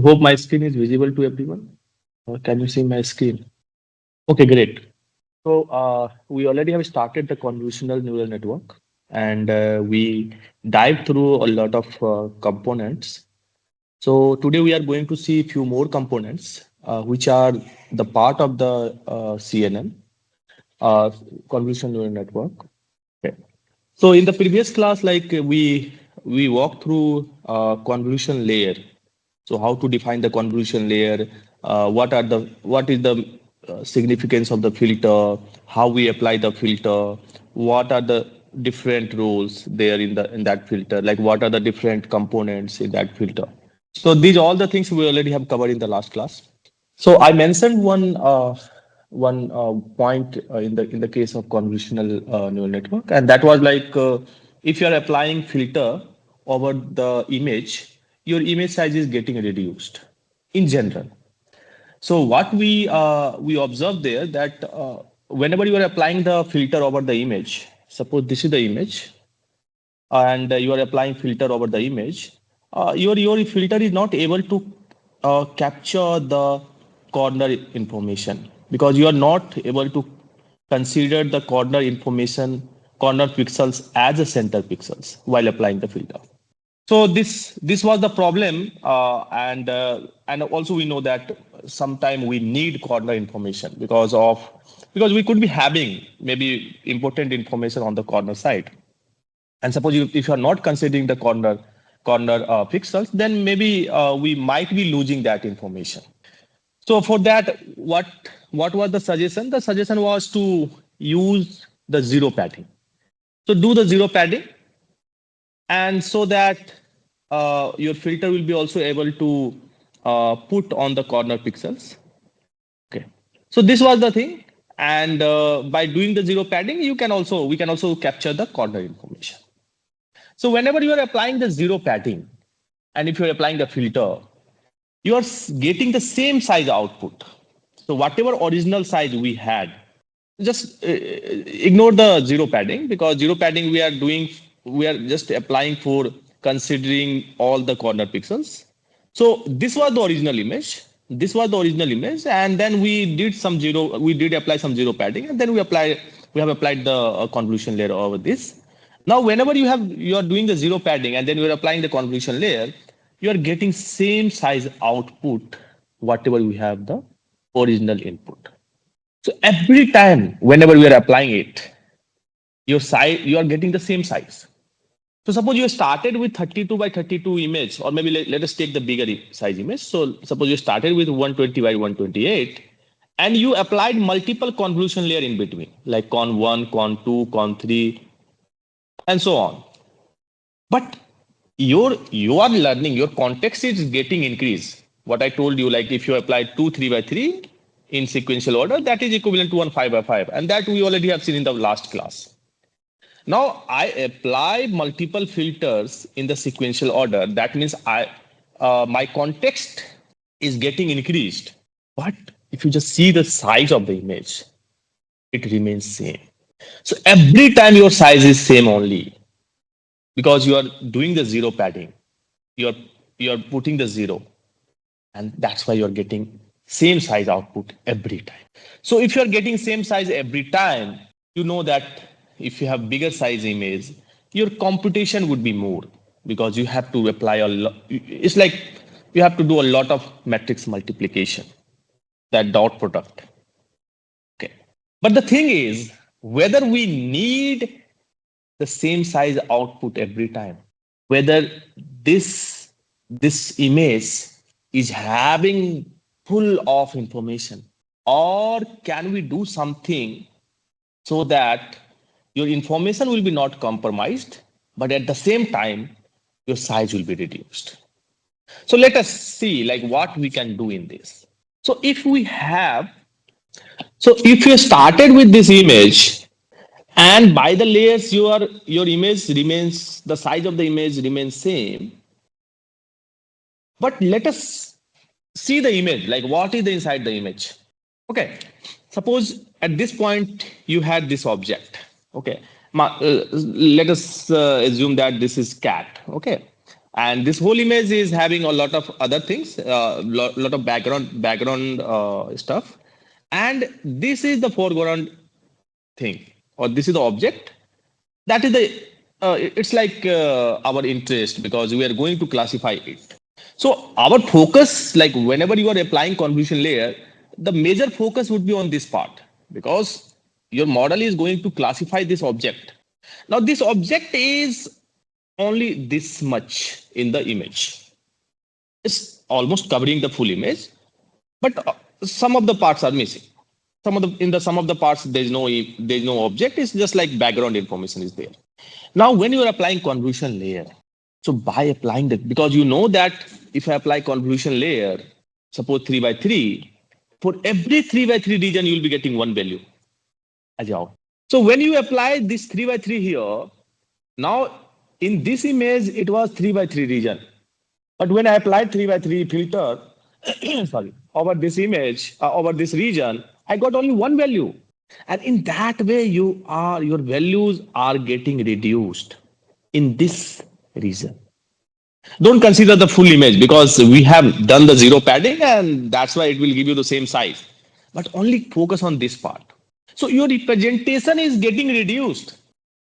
Hope my screen is visible to everyone. Can you see my screen? Okay, great. So we already have started the convolutional neural network, and we dive through a lot of components. So today we are going to see a few more components, which are the part of the CNN, uh, convolutional neural network. Okay. So in the previous class, we walked through convolution layer. So how to define the convolution layer? What is the significance of the filter? How we apply the filter? What are the different roles there in that filter? Like what are the different components in that filter? So these all the things we already have covered in the last class. So I mentioned one point in the case of convolutional neural network, and that was if you are applying filter over the image, your image size is getting reduced in general. So what we observe there that whenever you are applying the filter over the image, suppose this is the image, and you are applying filter over the image, your filter is not able to capture the corner information because you are not able to consider the corner information, corner pixels as a center pixels while applying the filter. So this was the problem, and also we know that sometime we need corner information because we could be having maybe important information on the corner side, and suppose if you are not considering the corner pixels, then maybe we might be losing that information. So for that, what was the suggestion? The suggestion was to use the zero padding. So do the zero padding, and so that your filter will be also able to put on the corner pixels. Okay. So this was the thing, and by doing the zero padding, we can also capture the corner information. So whenever you are applying the zero padding, and if you're applying the filter, you are getting the same size output. So whatever original size we had, just ignore the zero padding because zero padding we are just applying for considering all the corner pixels. So this was the original image. This was the original image, and then we did apply some zero padding, and then we have applied the convolution layer over this. Now, whenever you are doing the zero padding and then you are applying the convolution layer, you are getting same size output, whatever we have the original input. So every time, whenever we are applying it, you are getting the same size. So suppose you started with 32 by 32 image, or maybe let us take the bigger size image. So suppose you started with 120 by 128, and you applied multiple convolution layer in between, like con 1, con 2, con 3, and so on. But you are learning, your context is getting increased. What I told you, like if you apply 2 3 by 3 in sequential order, that is equivalent to 1 5 by 5, and that we already have seen in the last class. Now I apply multiple filters in the sequential order. That means my context is getting increased. But if you just see the size of the image, it remains same. So every time your size is same only because you are doing the zero padding. You're you're putting the zero, and that's why you're getting same size output every time. So if you're getting same size every time, you know that if you have bigger size image, your computation would be more because you have to apply a lot. It's like you have to do a lot of matrix multiplication, that dot product. Okay. But the thing is, whether we need the same size output every time, whether this image is having full of information, or can we do something so that your information will be not compromised, but at the same time your size will be reduced. So let us see like what we can do in this. So if you started with this image, and by the layers your image remains, the size of the image remains same, but let us see the image, like what is the inside the image. Okay, suppose at this point you had this object. Okay, let us assume that this is cat. Okay, and this whole image is having a lot of other things, lot of background stuff, and this is the foreground thing, or this is the object. That is the it's like our interest, because we are going to classify it. So our focus, like whenever you are applying convolution layer, the major focus would be on this part, because your model is going to classify this object. Now this object is only this much in the image. It's almost covering the full image, but some of the parts are missing. Some of the parts there's no object. It's just like background information is there. Now when you are applying convolution layer, so by applying that, because you know that if I apply convolution layer, suppose 3 by 3, for every 3 by 3 region you will be getting one value as out. So when you apply this 3 by 3 here, now in this image it was 3 by 3 region, but when I applied 3 by 3 filter, sorry, over this image, over this region, I got only one value. And in that way, your values are getting reduced in this region. Don't consider the full image, because we have done the zero padding and that's why it will give you the same size. But only focus on this part. So your representation is getting reduced.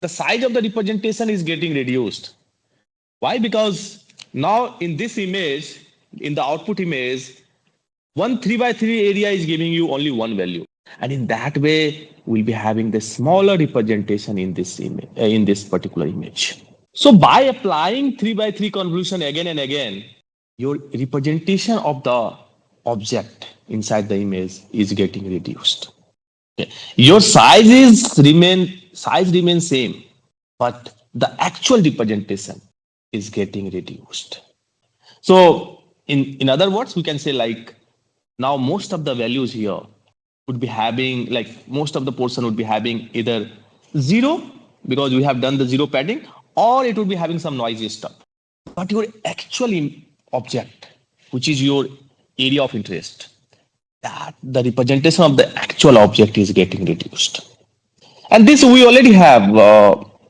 The size of the representation is getting reduced. Why? Because now in this image, in the output image, one 3 by 3 area is giving you only one value. And in that way, we'll be having the smaller representation in this image, in this particular image. So by applying 3 by 3 convolution again and again, your representation of the object inside the image is getting reduced. Okay. Your size remains same, but the actual representation is getting reduced. So in other words, we can say like now most of the values here would be having, like most of the portion would be having either zero, because we have done the zero padding, or it would be having some noisy stuff. But your actual object, which is your area of interest, that the representation of the actual object is getting reduced. And this we already have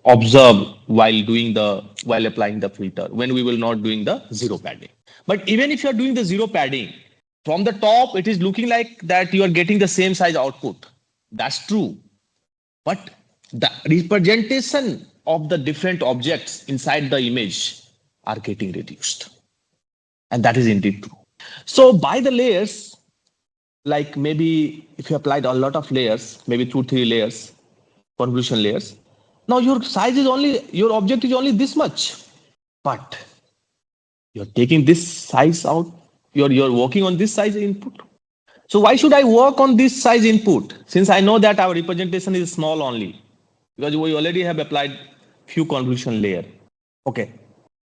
observed while applying the filter, when we will not doing the zero padding. But even if you are doing the zero padding, from the top it is looking like that you are getting the same size output. That's true. But the representation of the different objects inside the image are getting reduced. And that is indeed true. So by the layers, like maybe if you applied a lot of layers, maybe 2 3 layers, convolution layers, now your size is only, your object is only this much, but you're taking this size out, you're working on this size input. So why should I work on this size input, since I know that our representation is small only, because we already have applied few convolution layer. Okay,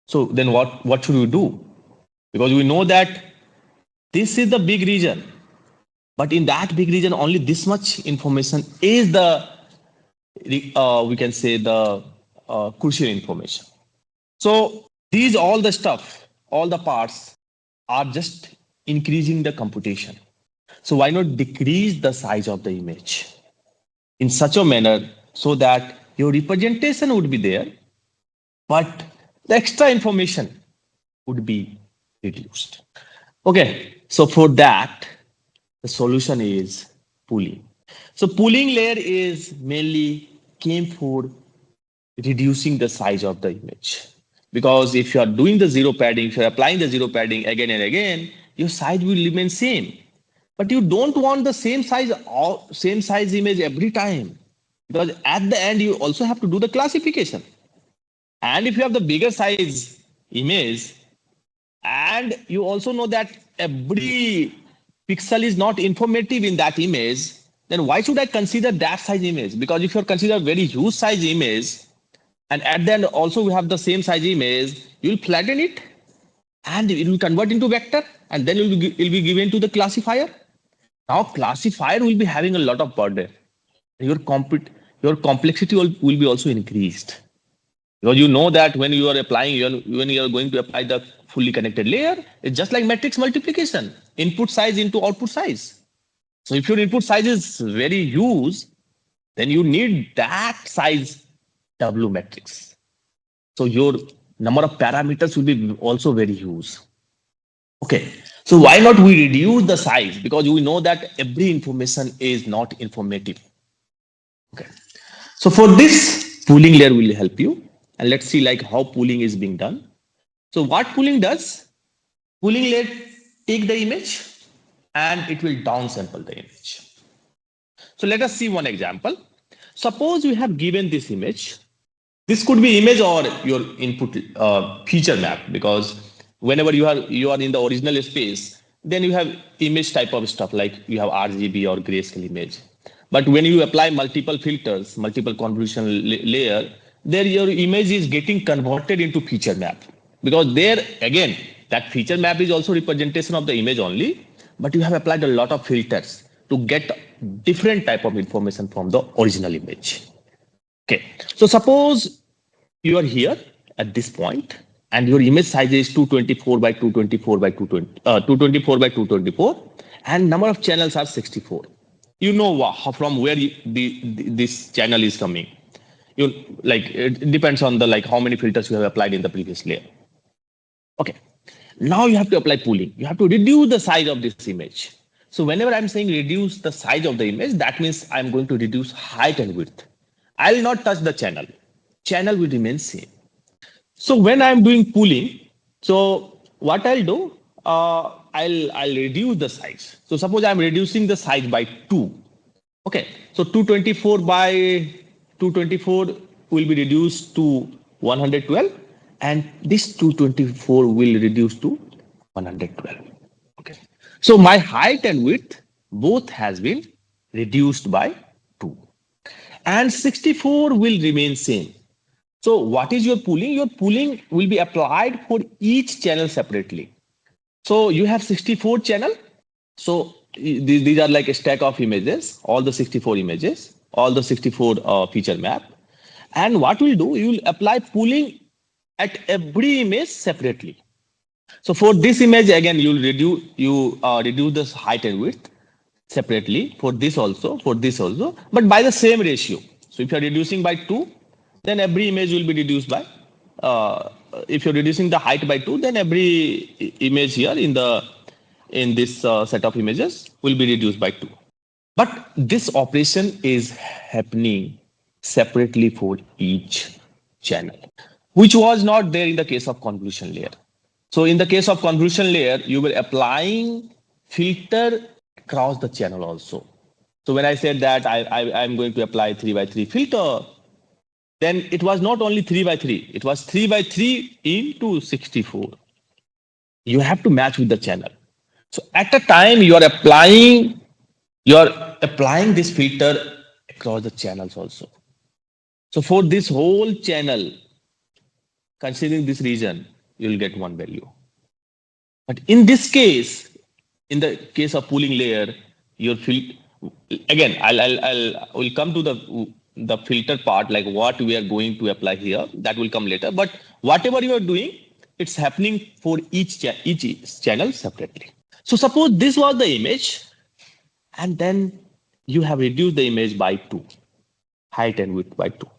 so then what should we do? Because we know that this is the big region, but in that big region only this much information is the we can say the crucial information. So these all the stuff, all the parts are just increasing the computation. So why not decrease the size of the image in such a manner so that your representation would be there, but the extra information would be reduced. Okay, so for that, the solution is pooling. So pooling layer is mainly came for reducing the size of the image. Because if you are doing the zero padding, if you are applying the zero padding again and again, your size will remain same. But you don't want the same size image every time. Because at the end, you also have to do the classification. And if you have the bigger size image, and you also know that every pixel is not informative in that image, then why should I consider that size image? Because if you consider very huge size image, and at the end also we have the same size image, you will flatten it and it will convert into vector, and then it will be given to the classifier. Now classifier will be having a lot of burden. Your complexity will be also increased, because you know that when you are applying, when you are going to apply the fully connected layer, it's just like matrix multiplication, input size into output size. So if your input size is very huge, then you need that size W matrix. So your number of parameters will be also very huge. Okay, so why not we reduce the size? Because we know that every information is not informative. Okay, so for this, pooling layer will help you. And let's see like how pooling is being done. So what pooling does, pooling layer take the image and it will downsample the image. So let us see one example. Suppose we have given this image. This could be image or your input feature map, because whenever you are in the original space, then you have image type of stuff like you have RGB or grayscale image. But when you apply multiple filters, multiple convolution layer, there your image is getting converted into feature map, because there again that feature map is also representation of the image only, but you have applied a lot of filters to get different type of information from the original image. Okay, so suppose you are here at this point and your image size is 224 by 224 by 220, 224 by 224, and number of channels are 64. You know from where this channel is coming. You like it depends on the like how many filters you have applied in the previous layer. Okay, now you have to apply pooling. You have to reduce the size of this image. So whenever I'm saying reduce the size of the image, that means I'm going to reduce height and width. I'll not touch the channel. Channel will remain same. So when I'm doing pooling, so what I'll do, I'll reduce the size. So suppose I'm reducing the size by 2. Okay, so 224 by 224 will be reduced to 112, and this 224 will reduce to 112. Okay, so my height and width both has been reduced by 2, and 64 will remain same. So what is your pooling? Your pooling will be applied for each channel separately. So you have 64 channel. So these are like a stack of images, all the 64 images, all the 64 feature map. And what we'll do, you will apply pooling at every image separately. So for this image, again, you reduce the height and width separately for this also, but by the same ratio. So if you're reducing by 2, then every image will be reduced by, uh, if you're reducing the height by 2, then every image here in this set of images will be reduced by 2. But this operation is happening separately for each channel, which was not there in the case of convolution layer. So in the case of convolution layer, you were applying filter across the channel also. So when I said that I'm going to apply 3 by 3 filter, then it was not only 3 by 3, it was 3 by 3 into 64. You have to match with the channel. So at a time you are applying this filter across the channels also. So for this whole channel, considering this region, you will get one value. But in this case, in the case of pooling layer, your filter again, will come to the filter part, like what we are going to apply here. That will come later. But whatever you are doing, it's happening for each channel separately. So suppose this was the image, and then you have reduced the image by 2, height and width by 2.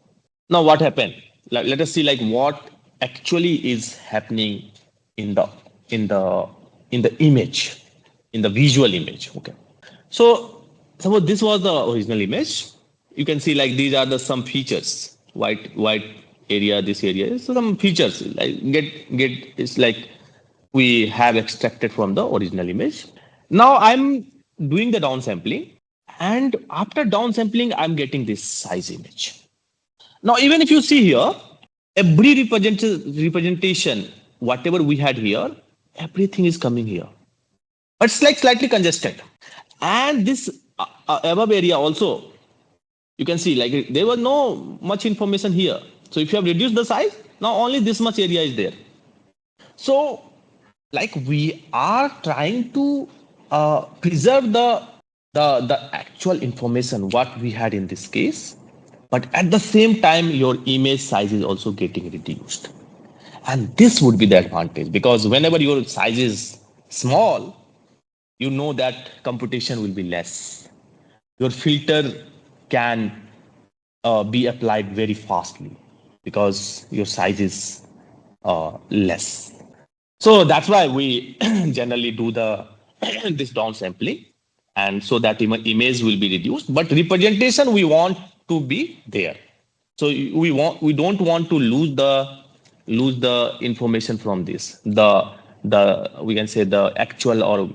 Now what happened? Let us see like what actually is happening in the in the in the image, in the visual image. Okay. So suppose this was the original image. You can see like these are the some features. White area, this area is some features. Like get it's like we have extracted from the original image. Now I'm doing the downsampling, and after downsampling, I'm getting this size image. Now, even if you see here, every representation, whatever we had here, everything is coming here. But it's like slightly congested. And this above area also, you can see like there was no much information here. So if you have reduced the size, now only this much area is there. So like we are trying to preserve the actual information what we had in this case, but at the same time your image size is also getting reduced, and this would be the advantage, because whenever your size is small, you know that computation will be less. Your filter can be applied very fastly because your size is less. So that's why we generally do the this downsampling, and so that image will be reduced, but representation we want to be there. So we don't want to lose the information from this, the we can say the actual or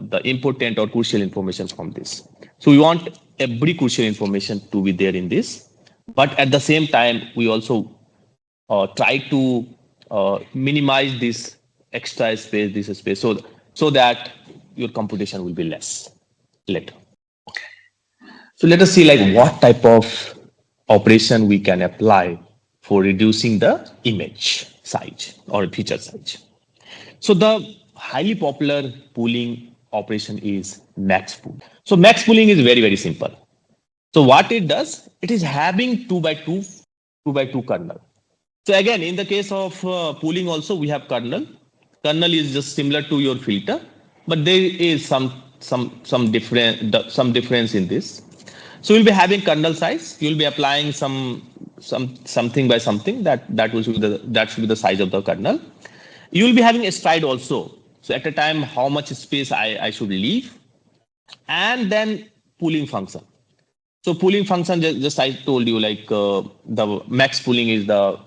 the important or crucial information from this. So we want every crucial information to be there in this, but at the same time we also try to minimize this extra space, this space, so that your computation will be less later. So let us see like what type of operation we can apply for reducing the image size or feature size. So the highly popular pooling operation is max pool. So max pooling is very simple. So what it does, it is having two by two kernel. So again, in the case of pooling also, we have kernel. Kernel is just similar to your filter, but there is some difference in this. So you'll be having kernel size. You'll be applying something by something that should be the size of the kernel. You will be having a stride also. So at a time, how much space I should leave, and then pooling function. So pooling function, just I told you, like the max pooling is the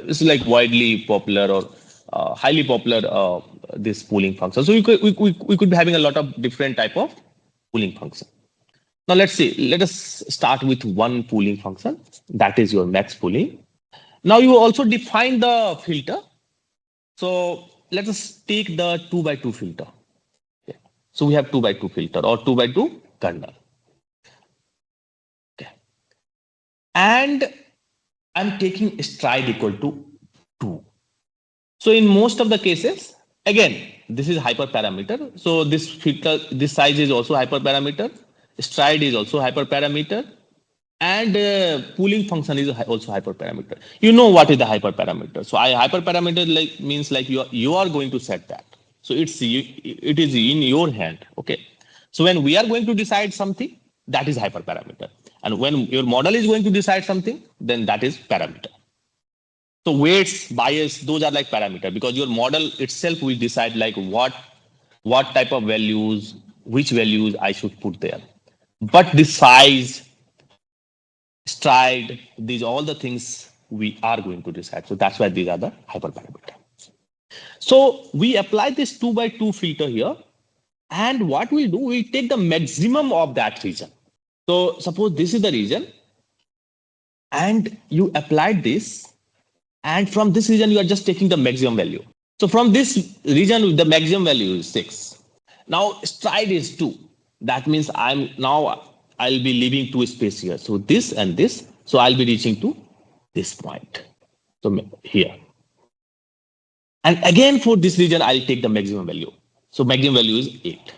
it's like widely popular or highly popular this pooling function. So we could be having a lot of different type of pooling function. Now let's see. Let us start with one pooling function, that is your max pooling. Now you also define the filter. So let us take the two by two filter. Okay. So we have two by two filter or two by two kernel. Okay. And I'm taking stride equal to 2. So in most of the cases, again, this is hyperparameter. So this filter, this size is also hyperparameter. Stride is also hyperparameter. And pooling function is also hyperparameter. You know what is the hyperparameter. So hyperparameter like means like you are going to set that. So it is in your hand. Okay. So when we are going to decide something, that is hyperparameter. And when your model is going to decide something, then that is parameter. So weights, bias, those are like parameter because your model itself will decide like what type of values, which values I should put there. But the size, stride, these are all the things we are going to decide. So that's why these are the hyperparameter. So we apply this 2 by 2 filter here. And what we do, we take the maximum of that region. So suppose this is the region and you applied this, and from this region you are just taking the maximum value. So from this region the maximum value is 6. Now stride is 2. That means I'll be leaving two space here. So this and this. So I'll be reaching to this point. So here. And again for this region I'll take the maximum value. So maximum value is 8.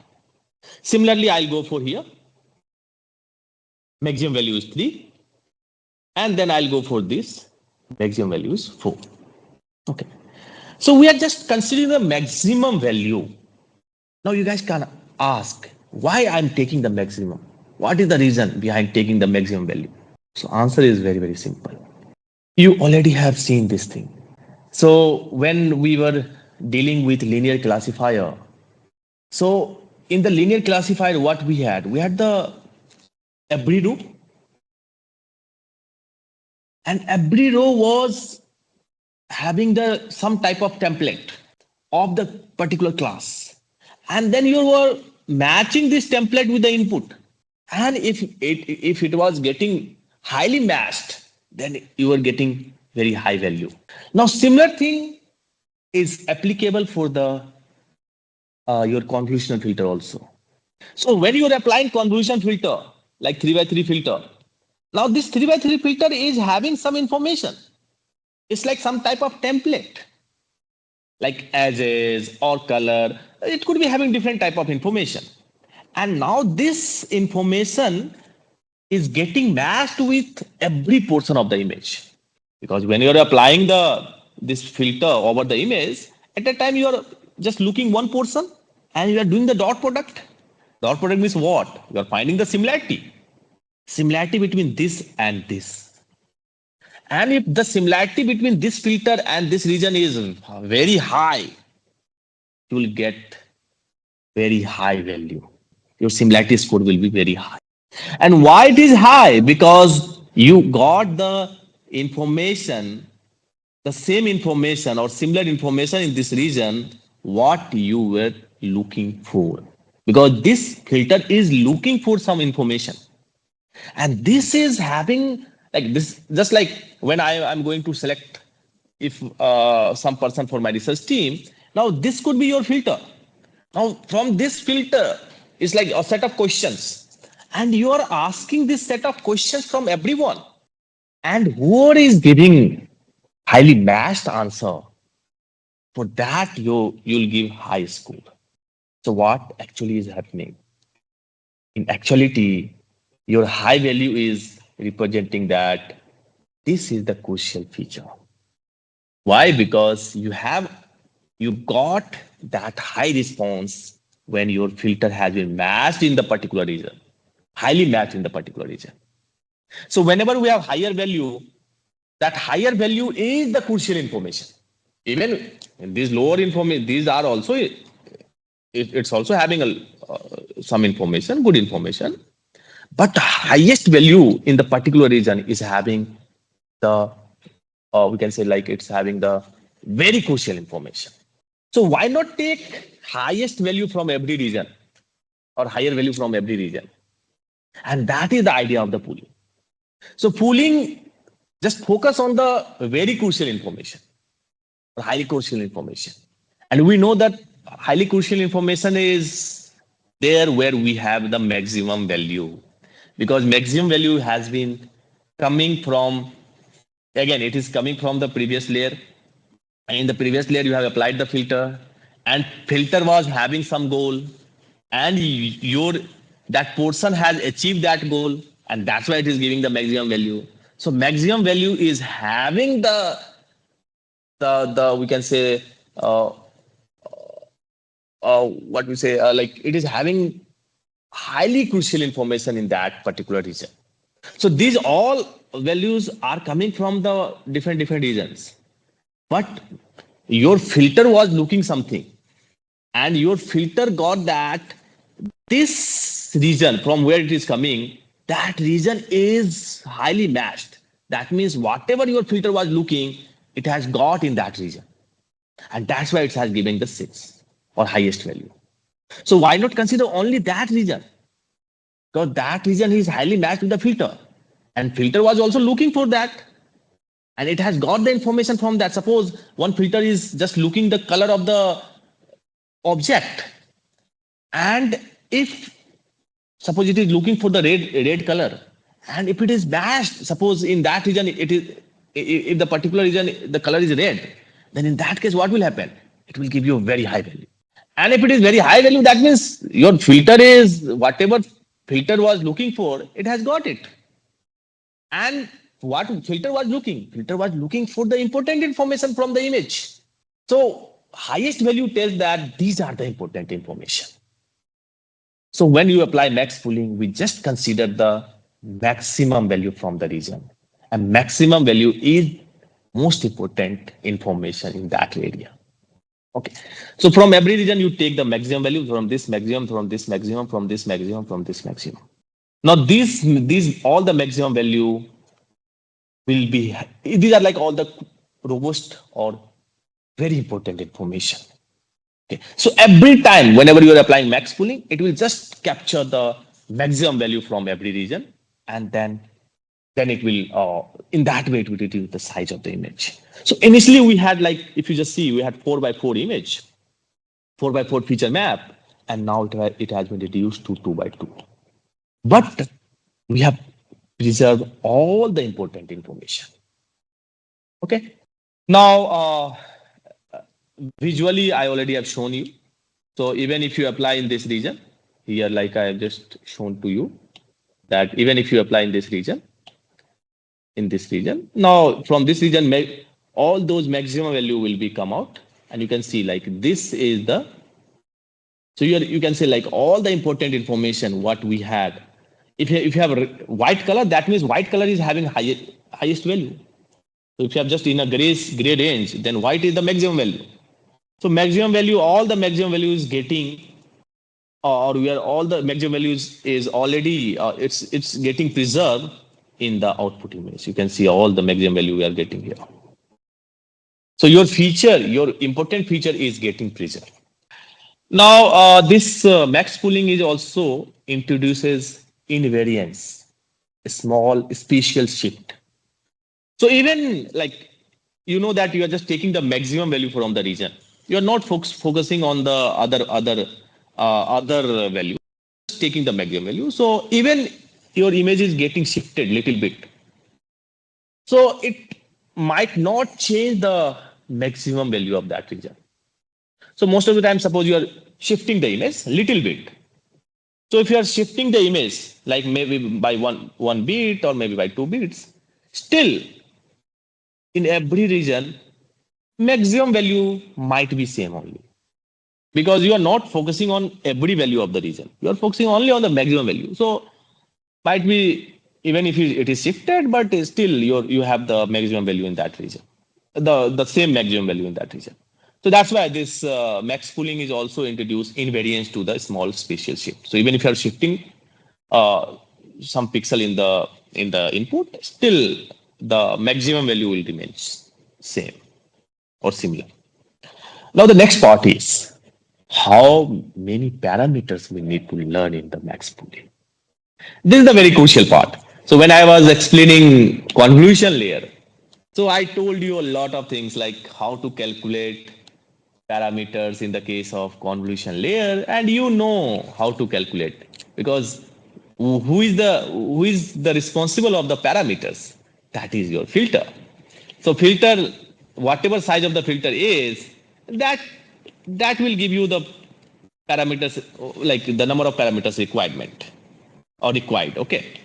Similarly I'll go for here. Maximum value is 3. And then I'll go for this. Maximum value is 4. Okay. So we are just considering the maximum value. Now you guys can ask why I'm taking the maximum. What is the reason behind taking the maximum value? So answer is very simple. You already have seen this thing. So when we were dealing with linear classifier, so in the linear classifier, what we had the every row, and every row was having the some type of template of the particular class, and then you were matching this template with the input, and if it was getting highly matched, then you were getting very high value. Now similar thing is applicable for the your convolutional filter also. So when you are applying convolution filter like 3 by 3 filter, now this 3 by 3 filter is having some information. It's like some type of template like edges or color. It could be having different type of information. And now this information is getting matched with every portion of the image. Because when you're applying this filter over the image, at a time you are just looking one portion and you are doing the dot product. Dot product means what? You are finding the similarity. Similarity between this and this. And if the similarity between this filter and this region is very high, you will get very high value. Your similarity score will be very high. And why it is high? Because you got the information, the same information or similar information in this region, what you were looking for. Because this filter is looking for some information. And this is having like this, just like when I'm going to select if some person for my research team. Now this could be your filter. Now from this filter is like a set of questions, and you are asking this set of questions from everyone, and whoever is giving highly matched answer, for that you'll give high score. So what actually is happening? In actuality, your high value is representing that this is the crucial feature. Why? Because you got that high response when your filter has been matched in the particular region, highly matched in the particular region. So whenever we have higher value, that higher value is the crucial information. Even in these lower information, these are also it's also having some information, good information, but the highest value in the particular region is having the we can say like it's having the very crucial information. So why not take highest value from every region or higher value from every region? And that is the idea of the pooling. So pooling just focus on the very crucial information or highly crucial information. And we know that highly crucial information is there where we have the maximum value, because maximum value has been coming from, again, it is coming from the previous layer. In the previous layer you have applied the filter, and filter was having some goal, and your that portion has achieved that goal, and that's why it is giving the maximum value. So maximum value is having the we can say uh, what we say like it is having highly crucial information in that particular region. So these all values are coming from the different regions, but your filter was looking something, and your filter got that this region from where it is coming, that region is highly matched. That means whatever your filter was looking, it has got in that region, and that's why it has given the 6 or highest value. So why not consider only that region? Because that region is highly matched with the filter, and filter was also looking for that, and it has got the information from that. Suppose one filter is just looking the color of the object, and if suppose it is looking for the red color, and if it is matched, suppose in that region it is, if the particular region the color is red, then in that case what will happen? It will give you a very high value. And if it is very high value, that means your filter is whatever filter was looking for, it has got it. And what filter was looking for the important information from the image. So highest value tells that these are the important information. So when you apply max pooling, we just consider the maximum value from the region. And maximum value is most important information in that area. Okay. So from every region, you take the maximum value from this maximum, from this maximum, from this maximum, from this maximum. Now these all the maximum value will be, these are like all the robust or very important information. Okay. So every time, whenever you are applying max pooling, it will just capture the maximum value from every region, and then it will in that way it will reduce the size of the image. So initially we had like, if you just see, we had 4 by 4 image, 4 by 4 feature map, and now it has been reduced to 2 by 2. But we have preserved all the important information. Okay. Now visually I already have shown you. So even if you apply in this region, here like I have just shown to you, that even if you apply in this region, now from this region, all those maximum value will be come out, and you can see like this is the, so you can say like all the important information what we had. If you have a white color, that means white color is having highest value. So if you have just in a gray range, then white is the maximum value. So maximum value, all the maximum value is getting, or where all the maximum values is already, it's getting preserved in the output image. You can see all the maximum value we are getting here. So your feature, your important feature is getting preserved. Now, this max pooling is also introduces invariance, a small spatial shift. So even like you know that you are just taking the maximum value from the region. You are not focusing on the other value, just taking the maximum value. So even your image is getting shifted little bit. So it might not change the maximum value of that region. So most of the time, suppose you are shifting the image little bit. So if you are shifting the image like maybe by one bit or maybe by 2 bits, still in every region maximum value might be same only because you are not focusing on every value of the region. You are focusing only on the maximum value. So might be even if it is shifted, but still you have the maximum value in that region, the same maximum value in that region. So that's why this max pooling is also introduced invariance to the small spatial shift. So even if you are shifting uh, some pixel in the input, still the maximum value will remain same or similar. Now the next part is how many parameters we need to learn in the max pooling. This is the very crucial part. So when I was explaining convolution layer, so I told you a lot of things like how to calculate parameters in the case of convolution layer, and you know how to calculate because who is the responsible of the parameters? That is your filter. So filter, whatever size of the filter is, that that will give you the parameters like the number of parameters requirement or required. Okay.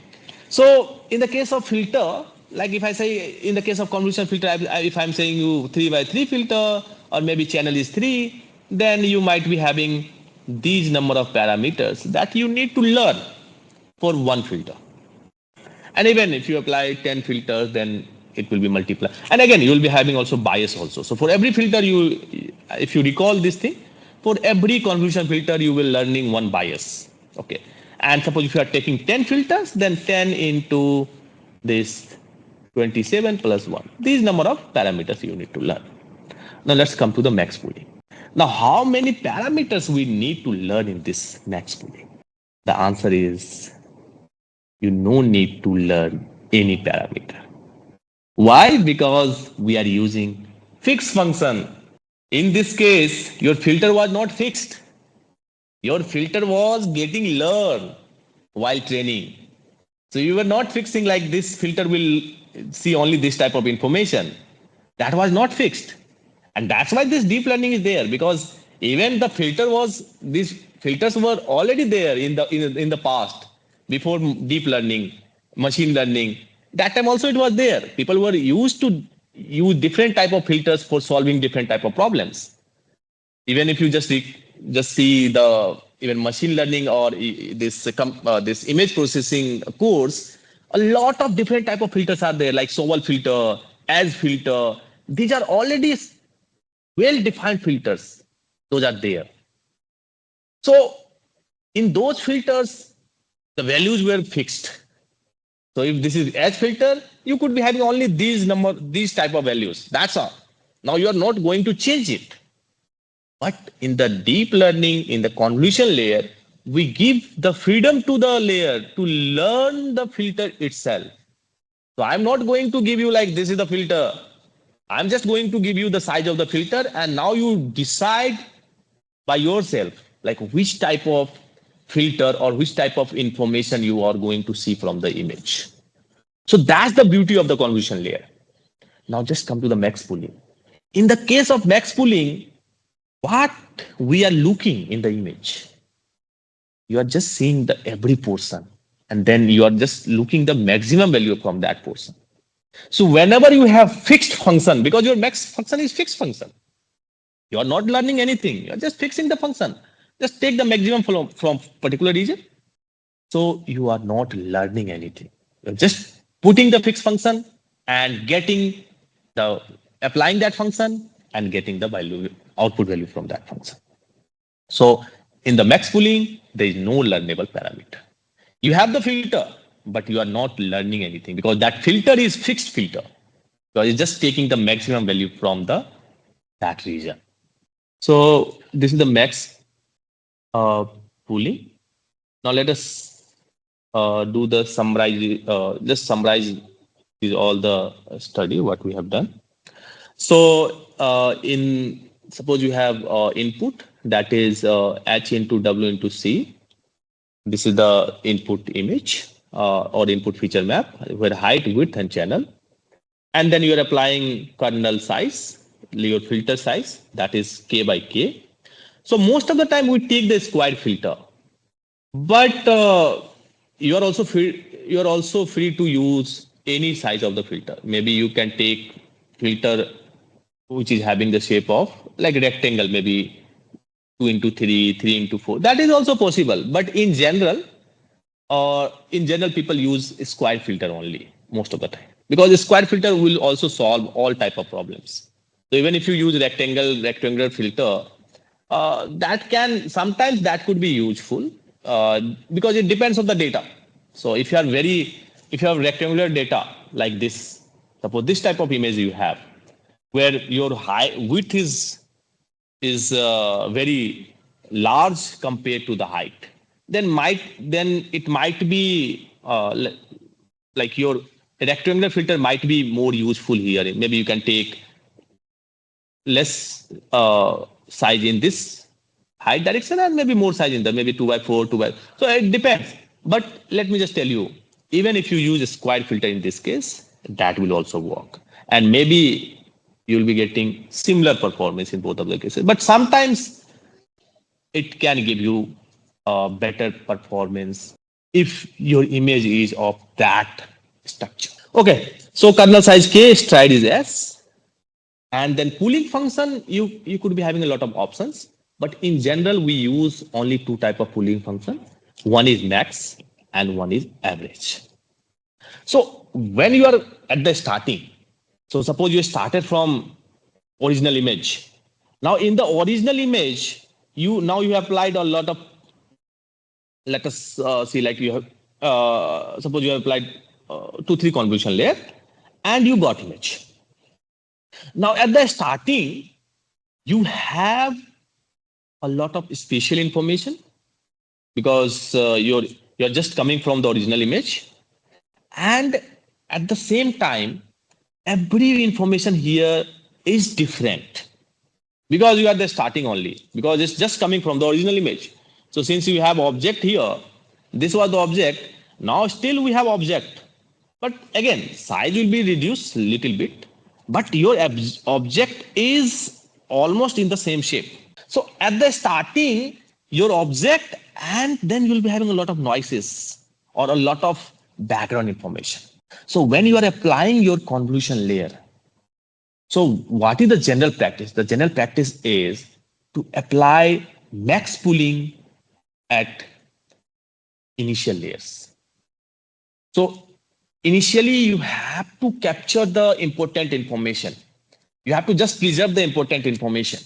So in the case of filter, like if I say in the case of convolution filter, if I'm saying you 3 by 3 filter or maybe channel is 3, then you might be having these number of parameters that you need to learn for one filter. And even if you apply 10 filters, then it will be multiplied. And again, you will be having also bias also. So for every filter, if you recall this thing, for every convolution filter, you will learning one bias. Okay. And suppose if you are taking 10 filters, then 10 into this 27 plus 1. These number of parameters you need to learn. Now let's come to the max pooling. Now, how many parameters we need to learn in this max pooling? The answer is you no need to learn any parameter. Why? Because we are using fixed function. In this case, your filter was not fixed. Your filter was getting learned while training. So you were not fixing like this filter will see only this type of information. That was not fixed. And that's why this deep learning is there because even the filter was these filters were already there in the past before deep learning, machine learning. That time also it was there. People were used to use different type of filters for solving different type of problems. Even if you just see the even machine learning or this image processing course, a lot of different type of filters are there like Sowell filter, as filter. These are already well defined filters. Those are there. So in those filters the values were fixed. So if this is edge filter, you could be having only these type of values. That's all. Now you are not going to change it. But in the deep learning, in the convolution layer, we give the freedom to the layer to learn the filter itself. So I'm not going to give you like this is the filter. I'm just going to give you the size of the filter, and now you decide by yourself like which type of filter or which type of information you are going to see from the image. So that's the beauty of the convolution layer. Now just come to the max pooling. In the case of max pooling, what we are looking in the image, you are just seeing the every portion and then you are just looking the maximum value from that portion. So whenever you have fixed function, because your max function is fixed function, you are not learning anything, you are just fixing the function. Just take the maximum from particular region. So you are not learning anything. You're just putting the fixed function and getting the applying that function and getting the value output value from that function. So in the max pooling, there is no learnable parameter. You have the filter, but you are not learning anything because that filter is fixed filter. Because it's just taking the maximum value from the that region. So this is the max uh, pooling. Now let us do the summarize. Just summarize is all the study what we have done. So in suppose you have input that is h into w into c. This is the input image or input feature map where height, width, and channel. And then you are applying kernel size, your filter size, that is k by k. So most of the time we take the square filter, but you are also free to use any size of the filter. Maybe you can take filter which is having the shape of like rectangle, maybe 2 into 3, 3 into 4. That is also possible, but in general people use square filter only most of the time because the square filter will also solve all type of problems. So even if you use rectangular filter, that can sometimes that could be useful because it depends on the data. So if you have rectangular data like this, suppose this type of image you have where your high width is very large compared to the height, then it might be like your rectangular filter might be more useful here. Maybe you can take less size in this height direction and maybe more size in the maybe 2 by 4, 2 by. So it depends. But let me just tell you, even if you use a square filter in this case, that will also work. And maybe you'll be getting similar performance in both of the cases. But sometimes it can give you a better performance if your image is of that structure. Okay, so kernel size k, stride is s, and then pooling function you could be having a lot of options, but in general we use only two type of pooling function. One is max and one is average. So when you are at the starting, so suppose you started from original image. Now in the original image, you applied a lot of, let us see, like you have suppose you have applied 2 3 convolution layer and you got image. Now at the starting you have a lot of spatial information because you're just coming from the original image, and at the same time every information here is different because you are the starting only because it's just coming from the original image. So since you have object here, this was the object, now still we have object, but again size will be reduced little bit, but your object is almost in the same shape. So at the starting your object, and then you'll be having a lot of noises or a lot of background information. So when you are applying your convolution layer, so what is the general practice? The general practice is to apply max pooling at initial layers. So initially you have to capture the important information. You have to just preserve the important information.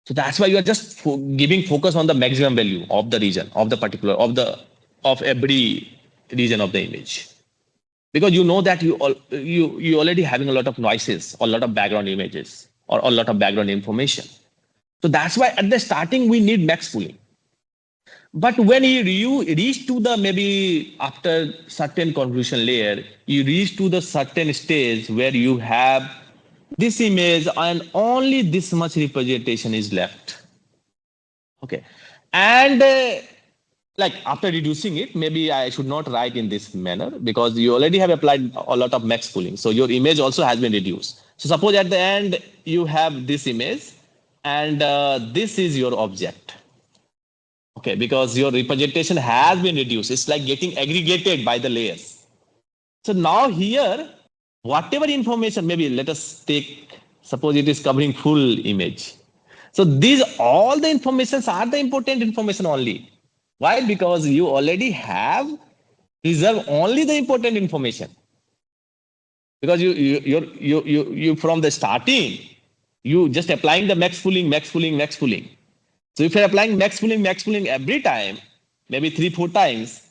So that's why you are just giving focus on the maximum value of the region, of the particular, of every region of the image. Because you know that you already having a lot of noises or a lot of background images or a lot of background information. So that's why at the starting we need max pooling. But when you reach to the maybe after certain convolution layer, you reach to the certain stage where you have this image and only this much representation is left. Okay. And like after reducing it, maybe I should not write in this manner because you already have applied a lot of max pooling. So your image also has been reduced. So suppose at the end you have this image and this is your object. Okay, because your representation has been reduced. It's like getting aggregated by the layers. So now here, whatever information, maybe let us take, suppose it is covering full image. So these all the informations are the important information only. Why? Because you already have reserved only the important information. because you from the starting you just applying the max pooling. So if you're applying max pooling every time, maybe 3 4 times,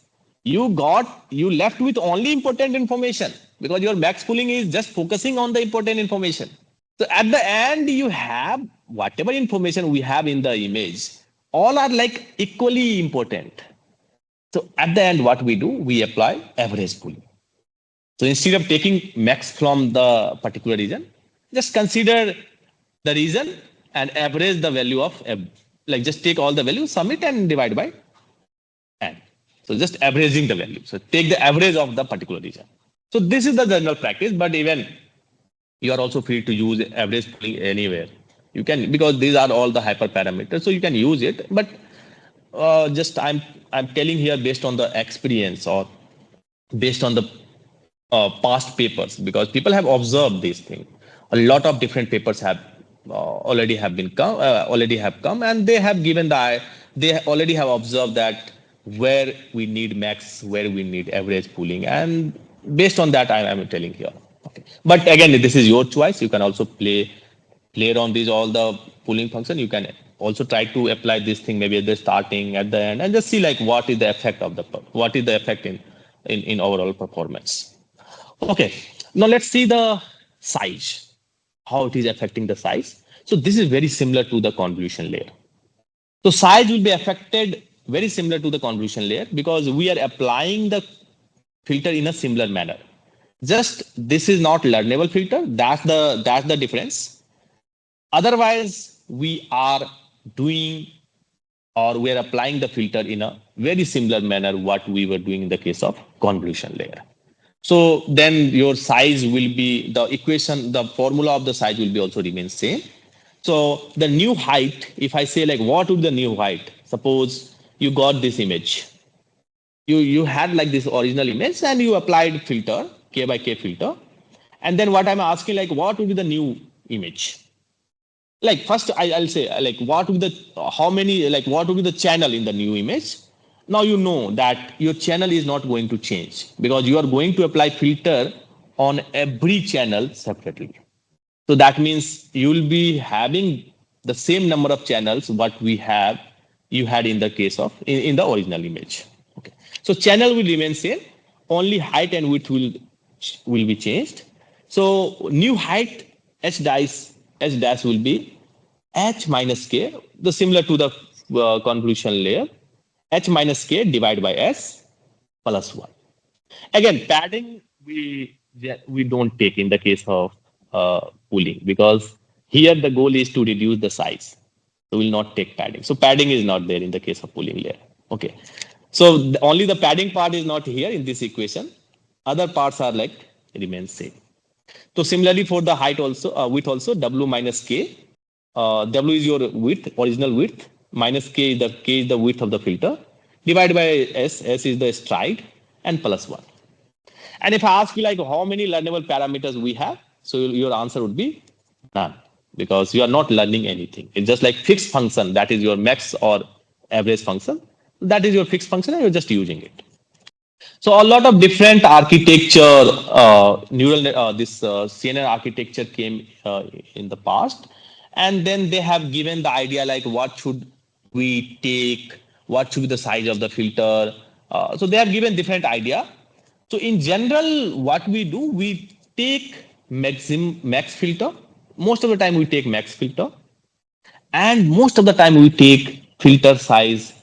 you left with only important information because your max pooling is just focusing on the important information. So at the end, you have whatever information we have in the image, all are like equally important. So at the end, what we do, we apply average pooling. So instead of taking max from the particular region, just consider the region and average the value of, like just take all the values, sum it and divide by n. So just averaging the value. So take the average of the particular region. So this is the general practice, but even you are also free to use average pooling anywhere. You can, because these are all the hyperparameters, so you can use it. But just I'm telling here based on the experience or based on the past papers, because people have observed this thing. A lot of different papers have already have come, and they have given they already have observed that where we need max, where we need average pooling, and based on that I'm telling here. Okay, but again, this is your choice. You can also play around these all the pooling function. You can also try to apply this thing maybe at the starting, at the end, and just see like what is the effect of the what is the effect in overall performance. Okay, now let's see the size, how it is affecting the size. So this is very similar to the convolution layer. So size will be affected very similar to the convolution layer because we are applying the filter in a similar manner. Just this is not learnable filter. That's the difference. Otherwise, we are doing or we are applying the filter in a very similar manner what we were doing in the case of convolution layer. So then your size will be the equation, the formula of the size will be also remain same. So the new height, if I say like what would be the new height? Suppose you got this image. You had like this original image and you applied filter, K by K filter. And then what I'm asking like what would be the new image? Like first I'll say like what would be the how many like what would be the channel in the new image. Now you know that your channel is not going to change because you are going to apply filter on every channel separately. So that means you will be having the same number of channels what we have you had in the case of in the original image. Okay. So channel will remain same. Only height and width will be changed. So new height h dash will be h minus k, the similar to the convolution layer, h minus k divided by s plus 1. Again, padding we don't take in the case of pooling because here the goal is to reduce the size. So we'll not take padding. So padding is not there in the case of pooling layer. Okay. So only the padding part is not here in this equation. Other parts are like remain same. So similarly for the height also, width also, W minus K. W is your width, original width, minus K is the width of the filter, divided by S is the stride, and plus 1. And if I ask you like how many learnable parameters we have, so your answer would be none, because you are not learning anything. It's just like fixed function, that is your max or average function. That is your fixed function and you're just using it. So a lot of different architecture, this CNN architecture came in the past, and then they have given the idea like what should we take, what should be the size of the filter. So they have given different idea. So in general, what we do, we take max filter. Most of the time, we take max filter, and most of the time we take filter size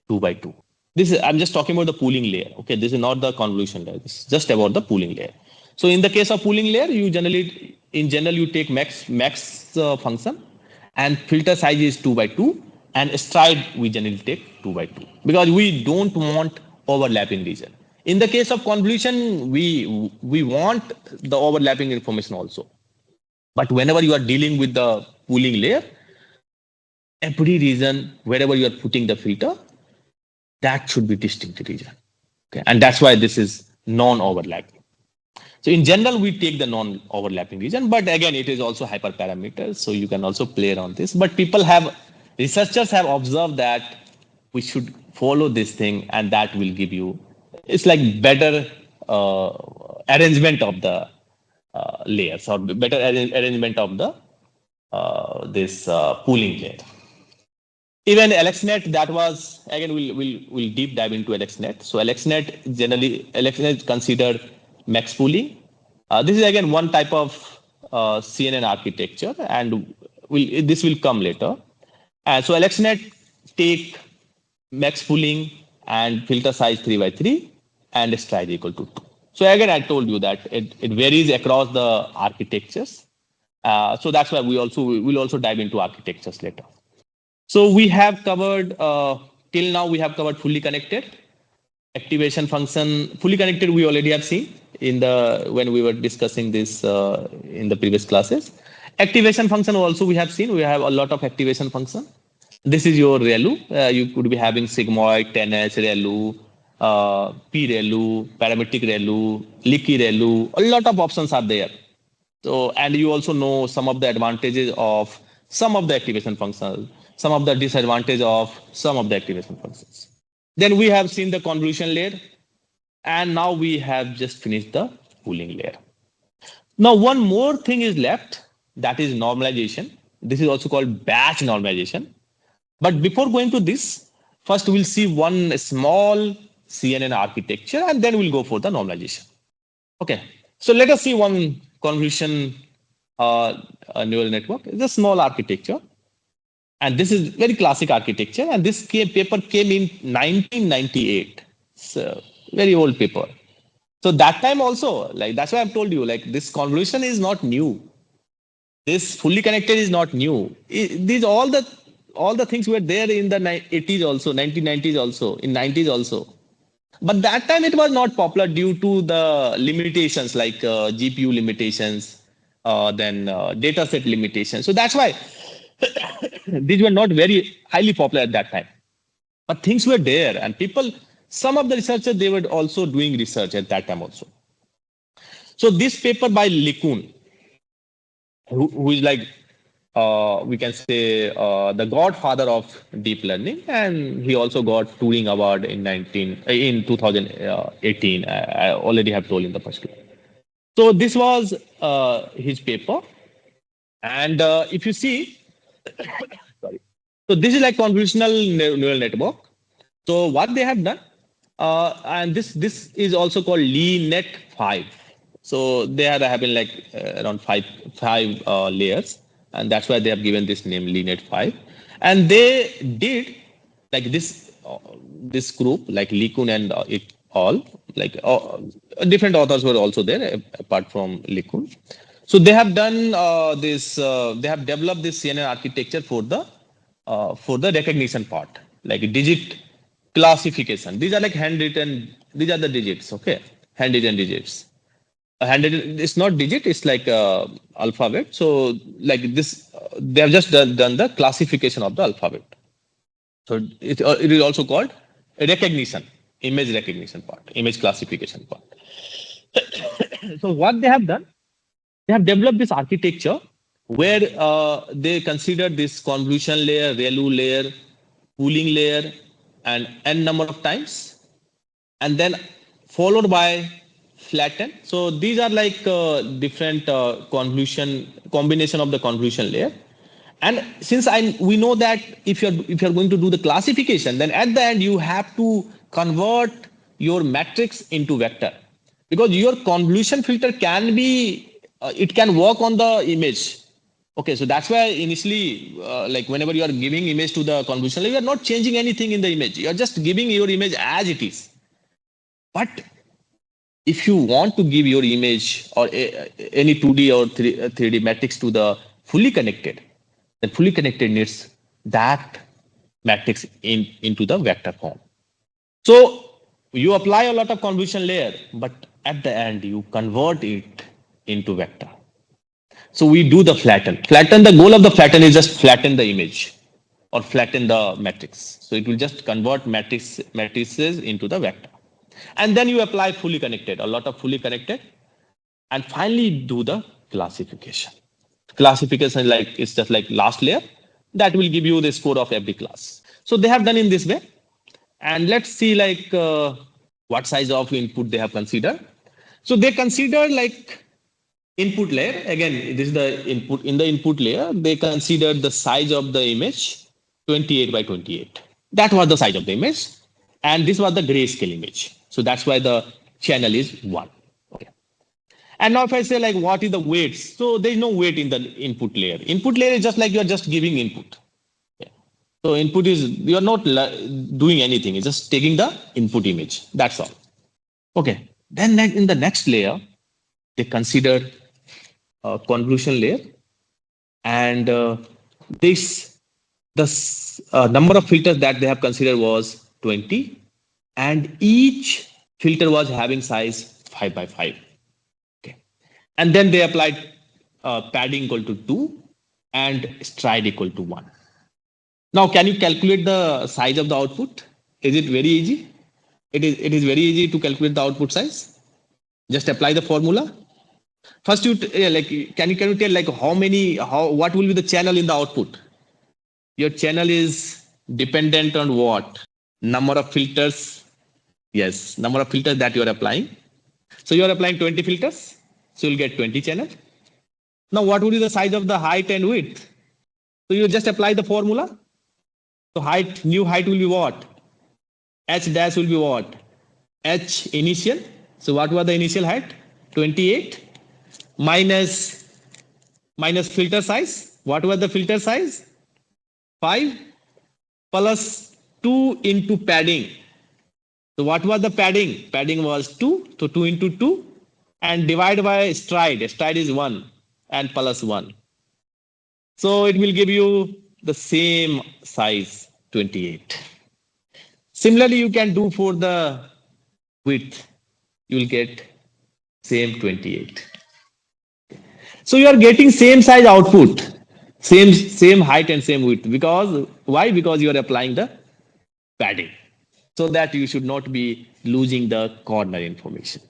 2 by 2. This is I'm just talking about the pooling layer. Okay, this is not the convolution layer. This is just about the pooling layer. So in the case of pooling layer, you generally in general you take max function, and filter size is 2 by 2, and stride we generally take 2 by 2 because we don't want overlapping region. In the case of convolution, we want the overlapping information also. But whenever you are dealing with the pooling layer, every region wherever you are putting the filter, that should be distinct region. Okay, and that's why this is non-overlapping. So in general, we take the non-overlapping region, but again, it is also hyperparameters, so you can also play around this. But researchers have observed that we should follow this thing, and that will give you, it's like better arrangement of the layers or better arrangement of the this pooling layer. Even LXNet, that was again we'll deep dive into LXNet. So LXNet generally LXNet is considered max pooling. This is again one type of CNN architecture, and this will come later. So LXNet take max pooling and filter size 3 by 3 and stride equal to 2. So again, I told you that it varies across the architectures. So that's why we'll also dive into architectures later. So we have covered till now we have covered fully connected activation function. Fully connected we already have seen in the when we were discussing this in the previous classes. Activation function also we have seen. We have a lot of activation function. This is your ReLU. You could be having sigmoid, 10H, ReLU, PReLU, parametric ReLU, leaky ReLU. A lot of options are there. So, and you also know some of the advantages of some of the activation functions, some of the disadvantage of some of the activation functions. Then we have seen the convolution layer, and now we have just finished the pooling layer. Now, one more thing is left, that is normalization. This is also called batch normalization. But before going to this, first we'll see one small CNN architecture, and then we'll go for the normalization. Okay, so let us see one convolution neural network. It's a small architecture, and this is very classic architecture. And this paper came in 1998. It's a very old paper. So that time also, like that's why I've told you, like this convolution is not new. This fully connected is not new. These all the things were there in the 80s also, 1990s also, in 90s also. But that time it was not popular due to the limitations like GPU limitations, then data set limitations. So that's why these were not very highly popular at that time. But things were there, and people, some of the researchers, they were also doing research at that time also. So this paper by LeCun, who is like we can say the godfather of deep learning, and he also got Turing Award in 2018. I already have told in the first class. So this was his paper, and if you see, sorry, so this is like convolutional neural network. So what they have done, and this is also called LeNet-5. So they are having like around five layers, and that's why they have given this name LeNet-5. And they did like this group like Likun and it all like different authors were also there apart from Likun. So they have done this. They have developed this CNN architecture for the recognition part, like digit classification. These are like handwritten. These are the digits. Okay, handwritten digits. A handwritten. It's not digit. It's like alphabet. So like this, they have just done the classification of the alphabet. So it is also called recognition, image recognition part, image classification part. So what they have done, they have developed this architecture where they consider this convolution layer, ReLU layer, pooling layer, and n number of times, and then followed by flatten. So these are like different convolution combination of the convolution layer. And since we know that if you're going to do the classification, then at the end you have to convert your matrix into vector, because your convolution filter can be it can work on the image. Okay, so that's why initially, like whenever you are giving image to the convolution layer, you are not changing anything in the image. You are just giving your image as it is. But if you want to give your image or any 2D or 3D matrix to the fully connected, then fully connected needs that matrix into the vector form. So you apply a lot of convolution layer, but at the end you convert it into vector. So we do the flatten. Flatten, the goal of the flatten is just flatten the image or flatten the matrix. So it will just convert matrices into the vector. And then you apply fully connected, a lot of fully connected, and finally do the classification. Classification like it's just like last layer that will give you the score of every class. So they have done in this way, and let's see like what size of input they have considered. So they consider like input layer, again, this is the input. In the input layer, they considered the size of the image 28 by 28. That was the size of the image, and this was the grayscale image. So that's why the channel is 1. Okay. And now if I say like what is the weights, so there is no weight in the input layer. Input layer is just like you are just giving input. Yeah. So input is, you are not doing anything. It's just taking the input image. That's all. Okay. Then in the next layer, they considered convolution layer, and this the number of filters that they have considered was 20, and each filter was having size 5 by 5. Okay. And then they applied padding equal to 2 and stride equal to 1. Now, can you calculate the size of the output? Is it very easy? It is very easy to calculate the output size. Just apply the formula. First, like can you tell like how what will be the channel in the output? Your channel is dependent on what? Number of filters. Yes, number of filters that you are applying. So you are applying 20 filters. So you'll get 20 channels. Now, what would be the size of the height and width? So you just apply the formula. So new height will be what? H dash will be what? H initial. So what was the initial height? 28 minus filter size. What was the filter size? 5 plus 2 into padding. So what was the padding? Padding was 2. So 2 into 2 and divide by stride. Stride is 1 and plus 1. So it will give you the same size 28. Similarly, you can do for the width. You will get same 28. So you are getting same size output, same height and same width. Because why? Because you are applying the padding, so that you should not be losing the corner information.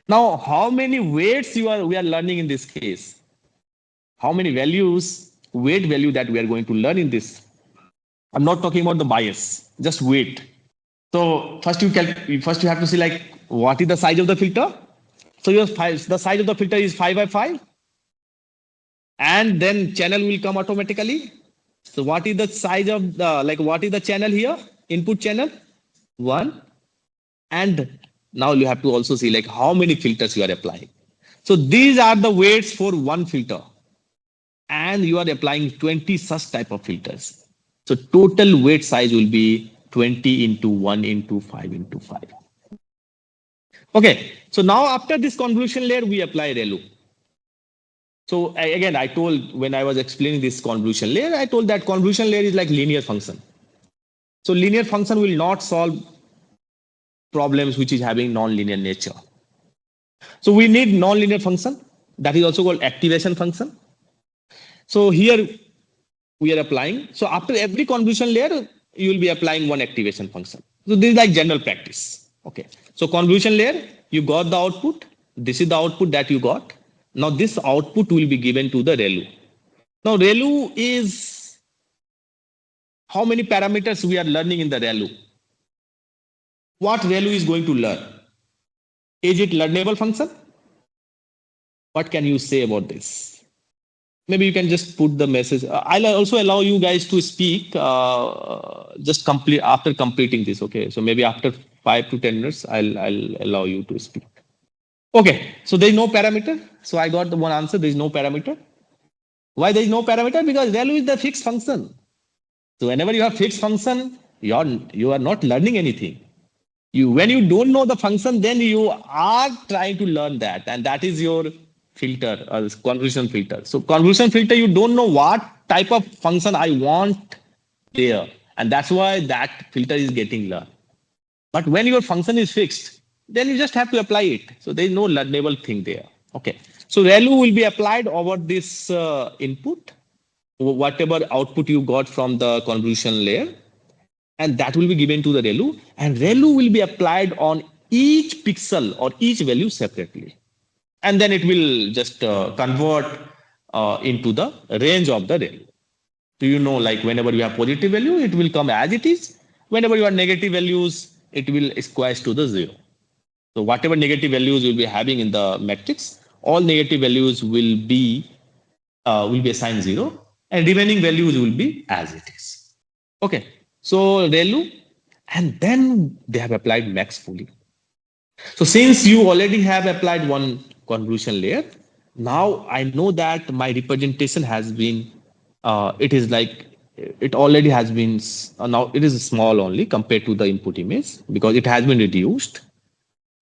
Now, how many weights we are learning in this case? How many values, weight value that we are going to learn in this? I'm not talking about the bias, just weight. So first you have to see like what is the size of the filter. So the size of the filter is 5 by 5, and then channel will come automatically. So what is the size of the, like what is the channel here? Input channel 1. And now you have to also see like how many filters you are applying. So these are the weights for one filter, and you are applying 20 such type of filters. So total weight size will be 20 into 1 into 5 into 5. Okay, so now after this convolution layer, we apply ReLU. So again, I told when I was explaining this convolution layer, I told that convolution layer is like linear function. So linear function will not solve problems which is having non-linear nature. So we need non-linear function, that is also called activation function. So here we are applying. So after every convolution layer, you will be applying one activation function. So this is like general practice. Okay. So convolution layer, you got the output. This is the output that you got. Now this output will be given to the ReLU. Now ReLU is how many parameters we are learning in the ReLU. What ReLU is going to learn? Is it learnable function? What can you say about this? Maybe you can just put the message. I'll also allow you guys to speak just complete after completing this. Okay, so maybe after 5 to 10 minutes, I'll allow you to speak. Okay, so there is no parameter. So I got the one answer. There is no parameter. Why there is no parameter? Because value is the fixed function. So whenever you have fixed function, you are not learning anything. When you don't know the function, then you are trying to learn that, and that is your filter or convolution filter. So convolution filter, you don't know what type of function I want there, and that's why that filter is getting learned. But when your function is fixed, then you just have to apply it. So there is no learnable thing there. Okay. So value will be applied over this input, whatever output you got from the convolution layer, and that will be given to the ReLU, and ReLU will be applied on each pixel or each value separately, and then it will just convert into the range of the ReLU. So like whenever you have positive value, it will come as it is. Whenever you have negative values, it will squash to the 0. So whatever negative values you'll be having in the matrix, all negative values will be assigned 0, and remaining values will be as it is. Okay, so ReLU, and then they have applied max pooling. So since you already have applied one convolution layer, now I know that my representation has been, it is like, it already has been, now it is small only compared to the input image because it has been reduced.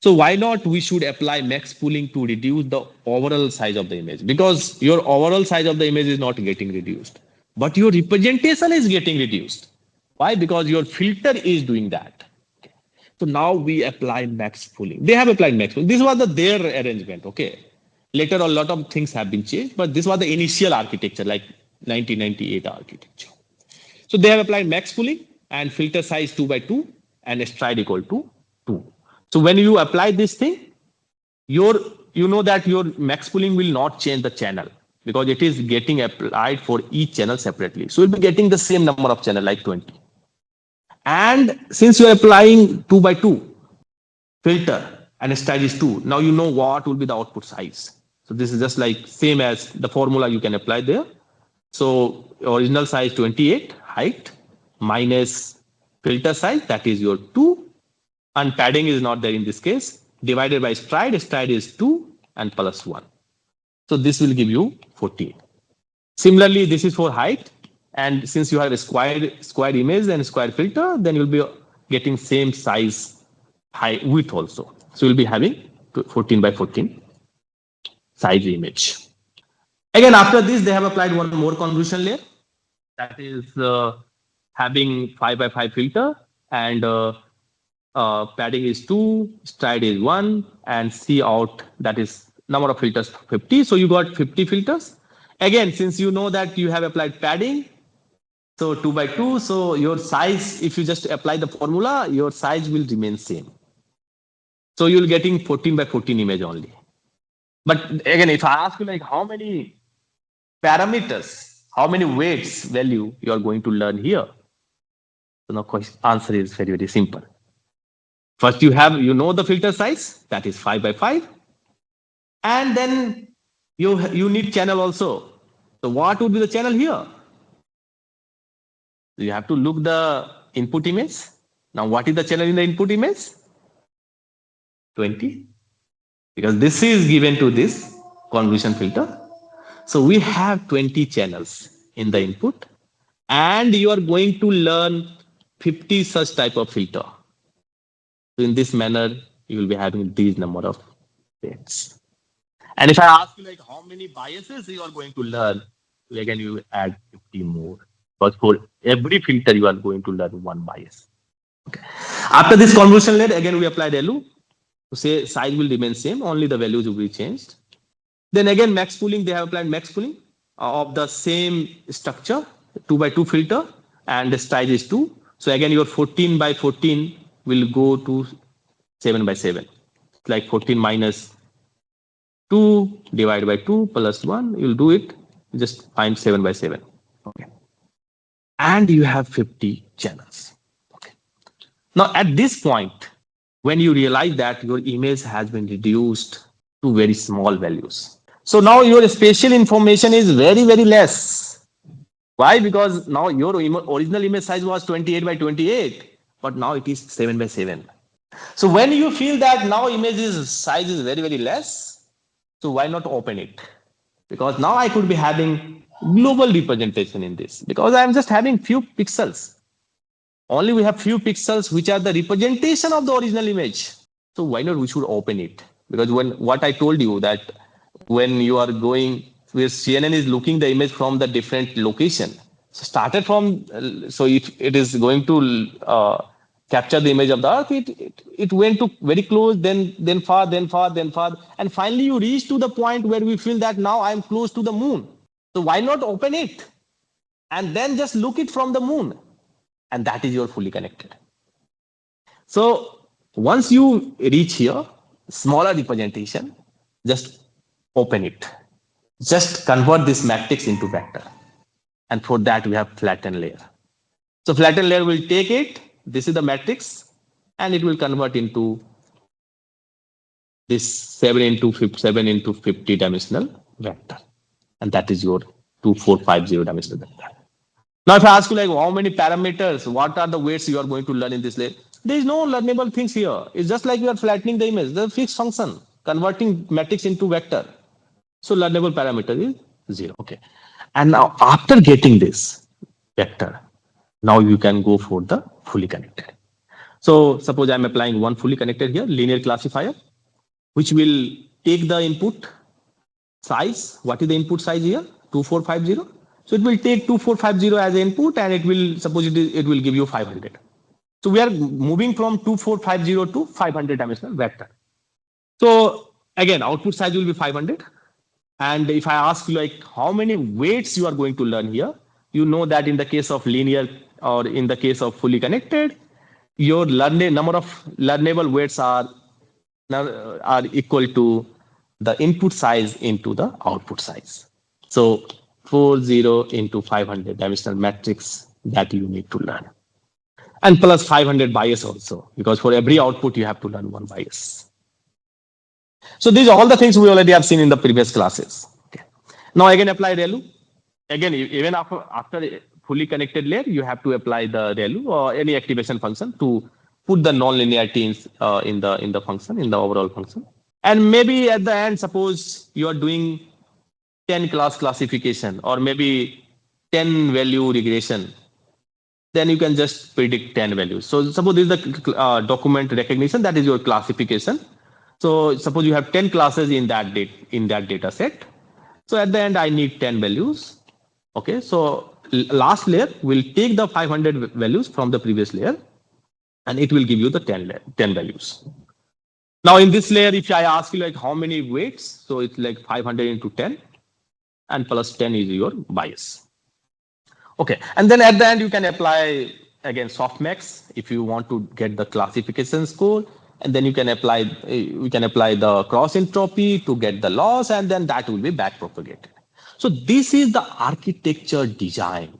So why not we should apply max pooling to reduce the overall size of the image, because your overall size of the image is not getting reduced, but your representation is getting reduced. Why? Because your filter is doing that. So now we apply max pooling. They have applied max pooling. This was their arrangement. Okay. Later, a lot of things have been changed, but this was the initial architecture, like 1998 architecture. So they have applied max pooling and filter size 2 by 2 and stride equal to 2. So when you apply this thing, your you know that your max pooling will not change the channel because it is getting applied for each channel separately. So you'll be getting the same number of channel like 20. And since you're applying 2 by 2 filter and style is 2, now you know what will be the output size. So this is just like same as the formula you can apply there. So original size 28 height minus filter size, that is your 2, and padding is not there in this case, divided by stride is 2 and plus 1. So this will give you 14. Similarly, this is for height, and since you have a square image and square filter, then you'll be getting same size height width also. So you'll be having 14 by 14 size image. Again, after this, they have applied one more convolution layer, that is having 5 by 5 filter, and padding is 2, stride is 1, and C out, that is number of filters 50. So you got 50 filters. Again, since you know that you have applied padding, so 2 by 2, so your size, if you just apply the formula, your size will remain same. So you're getting 14 by 14 image only. But again, if I ask you like how many parameters, how many weights value you are going to learn here, so now answer is very, very simple. First, you know the filter size, that is 5 by 5. And then you need channel also. So what would be the channel here? You have to look the input image. Now, what is the channel in the input image? 20. Because this is given to this convolution filter. So we have 20 channels in the input, and you are going to learn 50 such type of filter. So in this manner, you will be having these number of weights. And if I ask you like how many biases you are going to learn, again you add 50 more. But for every filter, you are going to learn one bias. Okay. After this convolution layer, again we applied LU. So say size will remain same, only the values will be changed. Then again max pooling, they have applied max pooling of the same structure, 2 by 2 filter, and the size is 2. So again your 14 by 14 will go to 7 by 7. Like 14 minus 2 divided by 2 plus 1, you'll do it, just find 7 by 7. Okay. And you have 50 channels. Okay. Now at this point, when you realize that your image has been reduced to very small values. So now your spatial information is very, very less. Why? Because now your original image size was 28 by 28, but now it is 7 by 7. So when you feel that now image's size is very, very less, so why not open it? Because now I could be having global representation in this, because I'm just having few pixels. Only we have few pixels which are the representation of the original image. So why not we should open it? Because when what I told you that when you are going where CNN is looking the image from the different location. So started from so if it is going to capture the image of the earth, it went to very close, then far, then far, then far, and finally you reach to the point where we feel that now I'm close to the moon. So why not open it and then just look it from the moon, and that is your fully connected. So once you reach here, smaller representation, just open it. Just convert this matrix into vector. And for that, we have flatten layer. So flatten layer will take it. This is the matrix, and it will convert into this 7 into 50 dimensional vector. And that is your 2450 dimensional vector. Now, if I ask you like how many parameters, what are the weights you are going to learn in this layer? There is no learnable things here. It's just like you are flattening the image. The fixed function, converting matrix into vector. So learnable parameter is 0. Okay. And now after getting this vector, now you can go for the fully connected. So suppose I'm applying one fully connected here, linear classifier, which will take the input size. What is the input size here? 2450. So it will take 2450 as input and it will, suppose it will give you 500. So we are moving from 2450 to 500 dimensional vector. So again, output size will be 500. And if I ask you like how many weights you are going to learn here, you know that in the case of linear or in the case of fully connected, your number of learnable weights are equal to the input size into the output size. So 40 into 500 dimensional matrix that you need to learn. And plus 500 bias also, because for every output you have to learn one bias. So these are all the things we already have seen in the previous classes. Okay. Now again apply ReLU. Again, even after a fully connected layer, you have to apply the ReLU or any activation function to put the non-linearity in the function, in the overall function. And maybe at the end, suppose you are doing 10 class classification or maybe 10 value regression, then you can just predict 10 values. So suppose this is the document recognition, that is your classification. So suppose you have 10 classes in that data set. So at the end, I need 10 values. Okay, so last layer will take the 500 values from the previous layer and it will give you the 10 values. Now in this layer, if I ask you like how many weights, so it's like 500 into 10 and plus 10 is your bias. Okay, and then at the end you can apply again softmax if you want to get the classification score, and then you can apply the cross entropy to get the loss, and then that will be back propagated. So this is the architecture design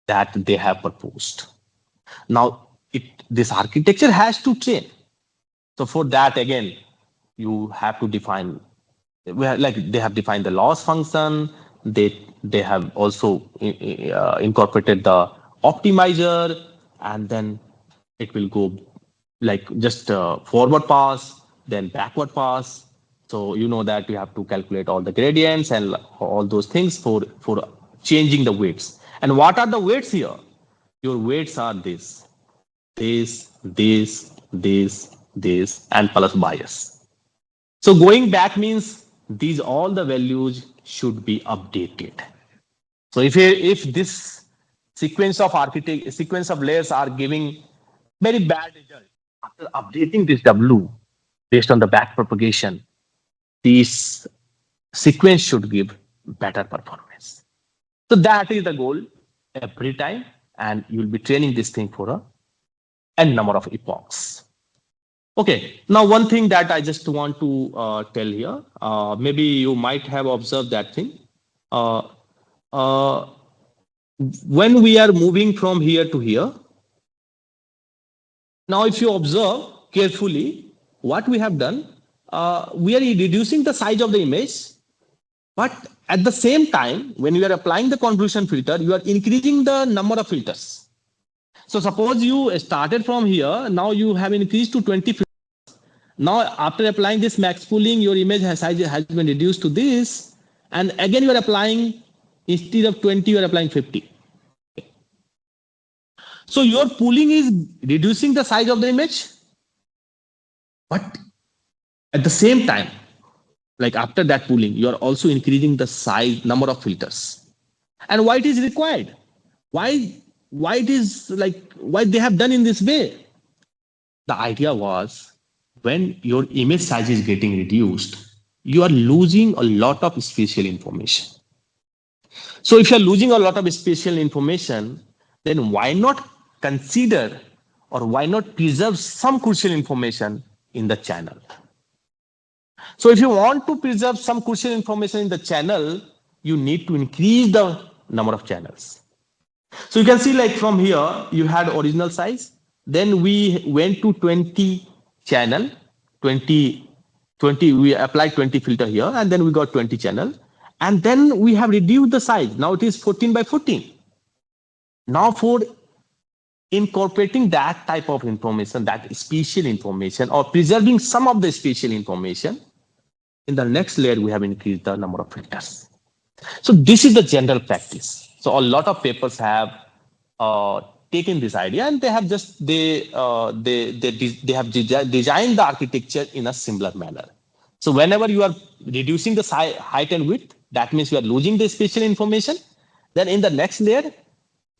that they have proposed. Now this architecture has to train. So for that again, you have to define they have defined the loss function. They have also incorporated the optimizer, and then it will go like just forward pass, then backward pass. So you know that you have to calculate all the gradients and all those things for changing the weights. And what are the weights here? Your weights are this, and plus bias. So going back means these all the values should be updated. So if this sequence of layers are giving very bad result, after updating this W based on the back propagation, this sequence should give better performance. So that is the goal every time, and you will be training this thing for a n number of epochs. Okay, now one thing that I just want to tell here, maybe you might have observed that thing. Uh, uh, when we are moving from here to here, now if you observe carefully what we have done, we are reducing the size of the image, but at the same time, when you are applying the convolution filter, you are increasing the number of filters. So suppose you started from here, now you have increased to 20 filters. Now, after applying this max pooling, your image has been reduced to this. And again, you are applying, instead of 20, you are applying 50. So your pooling is reducing the size of the image, but at the same time, like after that pooling, you are also increasing the size, number of filters. And why it is required? Why it is like, why they have done in this way? The idea was when your image size is getting reduced, you are losing a lot of spatial information. So if you're losing a lot of spatial information, then why not consider or why not preserve some crucial information in the channel? So if you want to preserve some crucial information in the channel, you need to increase the number of channels. So you can see like from here, you had original size. Then we went to 20 channel, 20 20, we applied 20 filter here, and then we got 20 channel. And then we have reduced the size. Now it is 14 by 14. Now for incorporating that type of information, that spatial information, or preserving some of the spatial information, in the next layer, we have increased the number of filters. So this is the general practice. So a lot of papers have taken this idea, and they have just they have designed the architecture in a similar manner. So whenever you are reducing the height and width, that means you are losing the spatial information. Then in the next layer,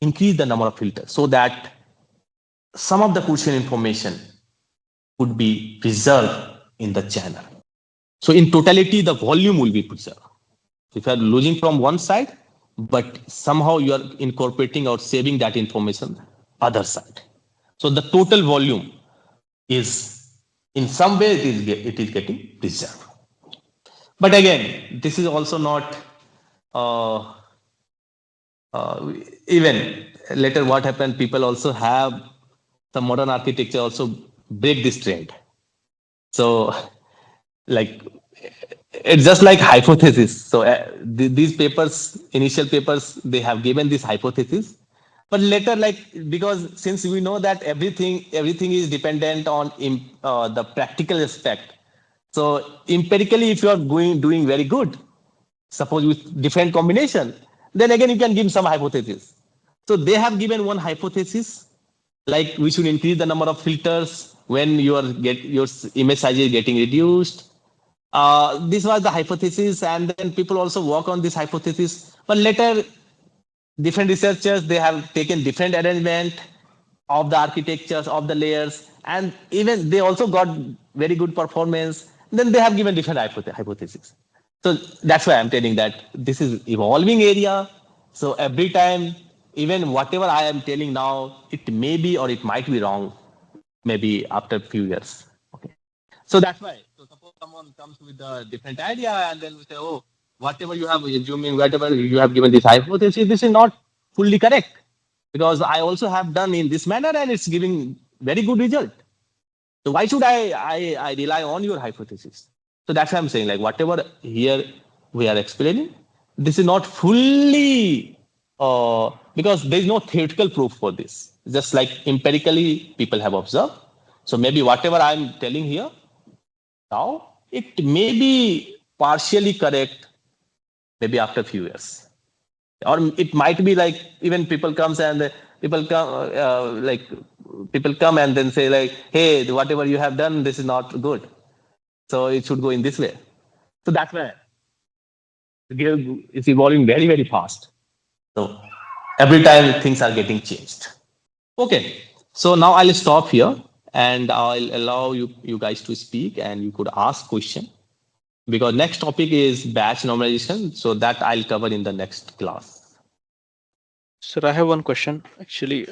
increase the number of filters so that some of the crucial information could be preserved in the channel. So in totality, the volume will be preserved. If you are losing from one side, but somehow you are incorporating or saving that information other side. So the total volume is, in some way, it is getting preserved. But again, this is also not uh, even later what happened. People also have the modern architecture also break this trend. So like it's just like hypothesis. So these papers, initial papers, they have given this hypothesis, but later, like, because since we know that everything is dependent on the practical aspect. So empirically, if you are doing very good, suppose with different combination, then again you can give some hypothesis. So they have given one hypothesis, like we should increase the number of filters when your image size is getting reduced. This was the hypothesis, and then people also work on this hypothesis. But later, different researchers, they have taken different arrangement of the architectures of the layers, and even they also got very good performance. Then they have given different hypotheses. So that's why I'm telling that this is evolving area. So every time, even whatever I am telling now, it may be or it might be wrong, maybe after a few years. Okay. So that's why. So suppose someone comes with a different idea, and then we say, oh, whatever you have assuming, whatever you have given this hypothesis, this is not fully correct, because I also have done in this manner and it's giving very good result. So why should I rely on your hypothesis? So that's why I'm saying, like, whatever here we are explaining, this is not fully because there is no theoretical proof for this. Just like empirically people have observed. So maybe whatever I'm telling here now, it may be partially correct, maybe after a few years, or it might be like even people comes and people come like people come and then say like, hey, whatever you have done, this is not good, so it should go in this way. So that's why it's evolving very very fast. So every time things are getting changed. Okay, so now I'll stop here and I'll allow you guys to speak and you could ask question, because next topic is batch normalization, so that I'll cover in the next class. Sir, I have one question actually.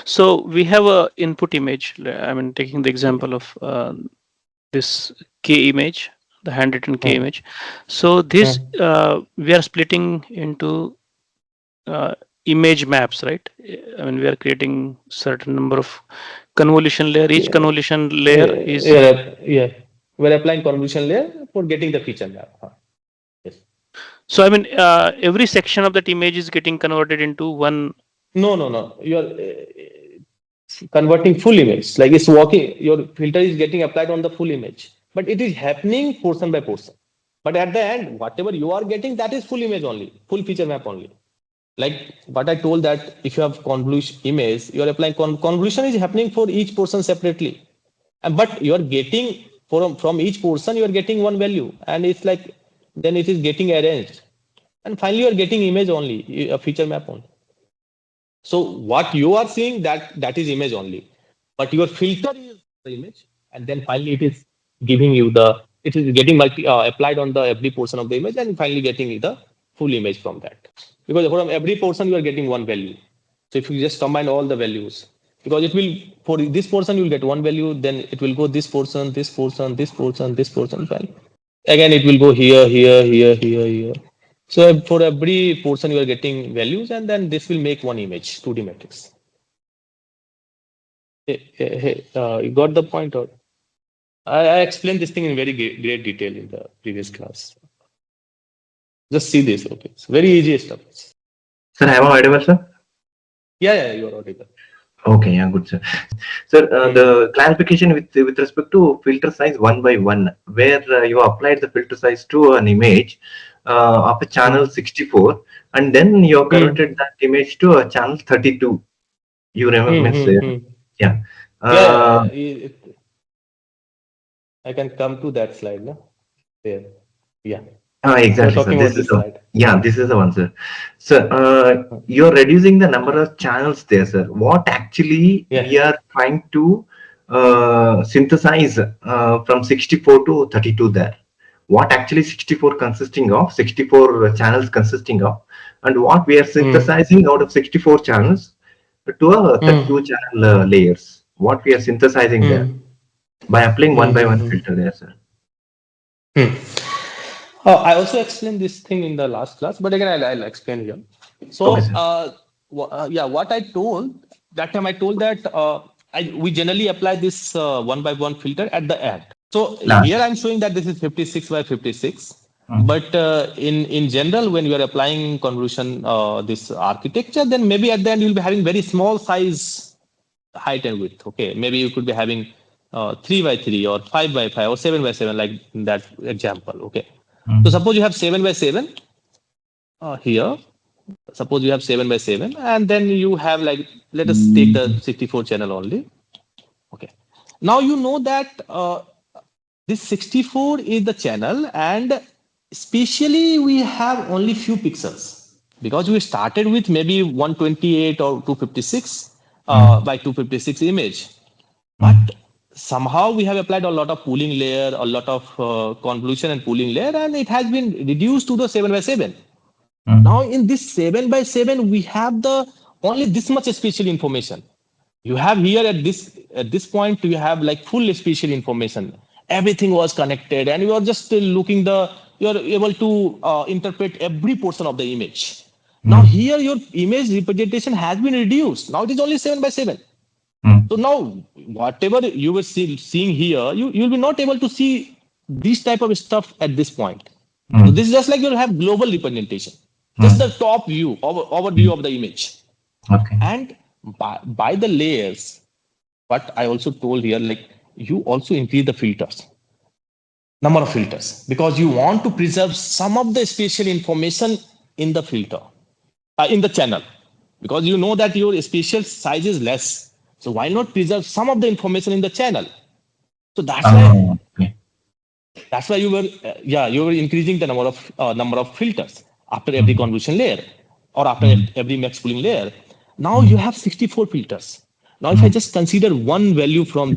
So we have a input image. I mean, taking the example of this K image, the handwritten K Hmm. image. So this Hmm. we are splitting into uh, image maps, right? I mean, we are creating certain number of convolution layer. Each Yeah, convolution layer is yeah. We're applying convolution layer for getting the feature map. Huh. Yes. so. I mean, every section of that image is getting converted into one. No, no, no. You're converting full image. Like it's working. Your filter is getting applied on the full image, but it is happening portion by portion. But at the end, whatever you are getting, that is full image only, full feature map only. Like what I told, that if you have convolution image, you are applying convolution is happening for each portion separately. And but you are getting from each portion, you are getting one value, and it's like then it is getting arranged, and finally you are getting image only, a feature map only. So what you are seeing, that is image only, but your filter is the image, and then finally it is getting applied on the every portion of the image, and finally getting the full image from that. Because from every portion you are getting one value. So if you just combine all the values, because it will, for this portion you will get one value, then it will go this portion, this portion, this portion, this portion, fine. Again it will go here, here, here, here, here. So for every portion you are getting values, and then this will make one image, 2D matrix. You got the point? Or I explained this thing in very great detail in the previous class. Just see this. Okay, it's very easy stuff. Sir, am I audible, sir? Yeah, you are audible. Okay, yeah, good, sir. Sir, Hmm. the clarification with respect to filter size one by one, where you applied the filter size to an image of a channel Hmm. 64, and then you Hmm. converted that image to a channel 32. You remember, Hmm. means, Hmm. yeah. Yeah. Uh, I can come to that slide now. There. Yeah. You're exactly, sir. talking about this slide. Yeah, this is the one, sir. So, you're reducing the number of channels there, sir. What actually Yeah. we are trying to synthesize from 64 to 32 there? What actually 64 consisting of, 64 channels consisting of, and what we are Hmm. synthesizing out of 64 channels to a Hmm. 32 channel layers? What we are synthesizing there Hmm. by applying one Hmm. by Hmm. one Hmm. filter there, sir. Hmm. I also explained this thing in the last class, but again, I'll explain here. Okay, So, sir. yeah, what I told that time, I told that we generally apply this one by one filter at the end. So here Last. I'm showing that this is 56 by 56, Mm. but in general, when you are applying convolution this architecture, then maybe at the end you'll be having very small size height and width. Okay, maybe you could be having 3 by 3 or 5 by 5 or 7 by 7, like in that example. Okay, so Mm. suppose you have 7 by 7 here. Suppose you have 7 by 7, and then you have, like, let us take the 64 channel only. Okay, now you know that this 64 is the channel, and spatially we have only few pixels because we started with maybe 128 or 256 Mm. by 256 image. Mm. But somehow we have applied a lot of pooling layer, a lot of convolution and pooling layer, and it has been reduced to the 7 by 7. Now Mm. in this 7 by 7, we have the only this much spatial information. You have here at this point, you have like full spatial information. Everything was connected, and you are just looking the you are able to interpret every portion of the image. Now Mm. here your image representation has been reduced. Now it is only 7 by 7. Mm. So now, whatever you were seeing here, you'll be not able to see this type of stuff at this point. So Mm. this is just like you'll have global representation, just the Mm. top view, overview Mm. of the image, Okay. and by the layers. But I also told here, like, you also increase the filters, number of filters, because you want to preserve some of the spatial information in the filter, in the channel, because you know that your spatial size is less. So why not preserve some of the information in the channel? So Okay. that's why you were you were increasing the number of filters after every Mm. convolution layer or after Mm. every max pooling layer. Now you Mm. have 64 filters. Now if I Mm. just consider one value from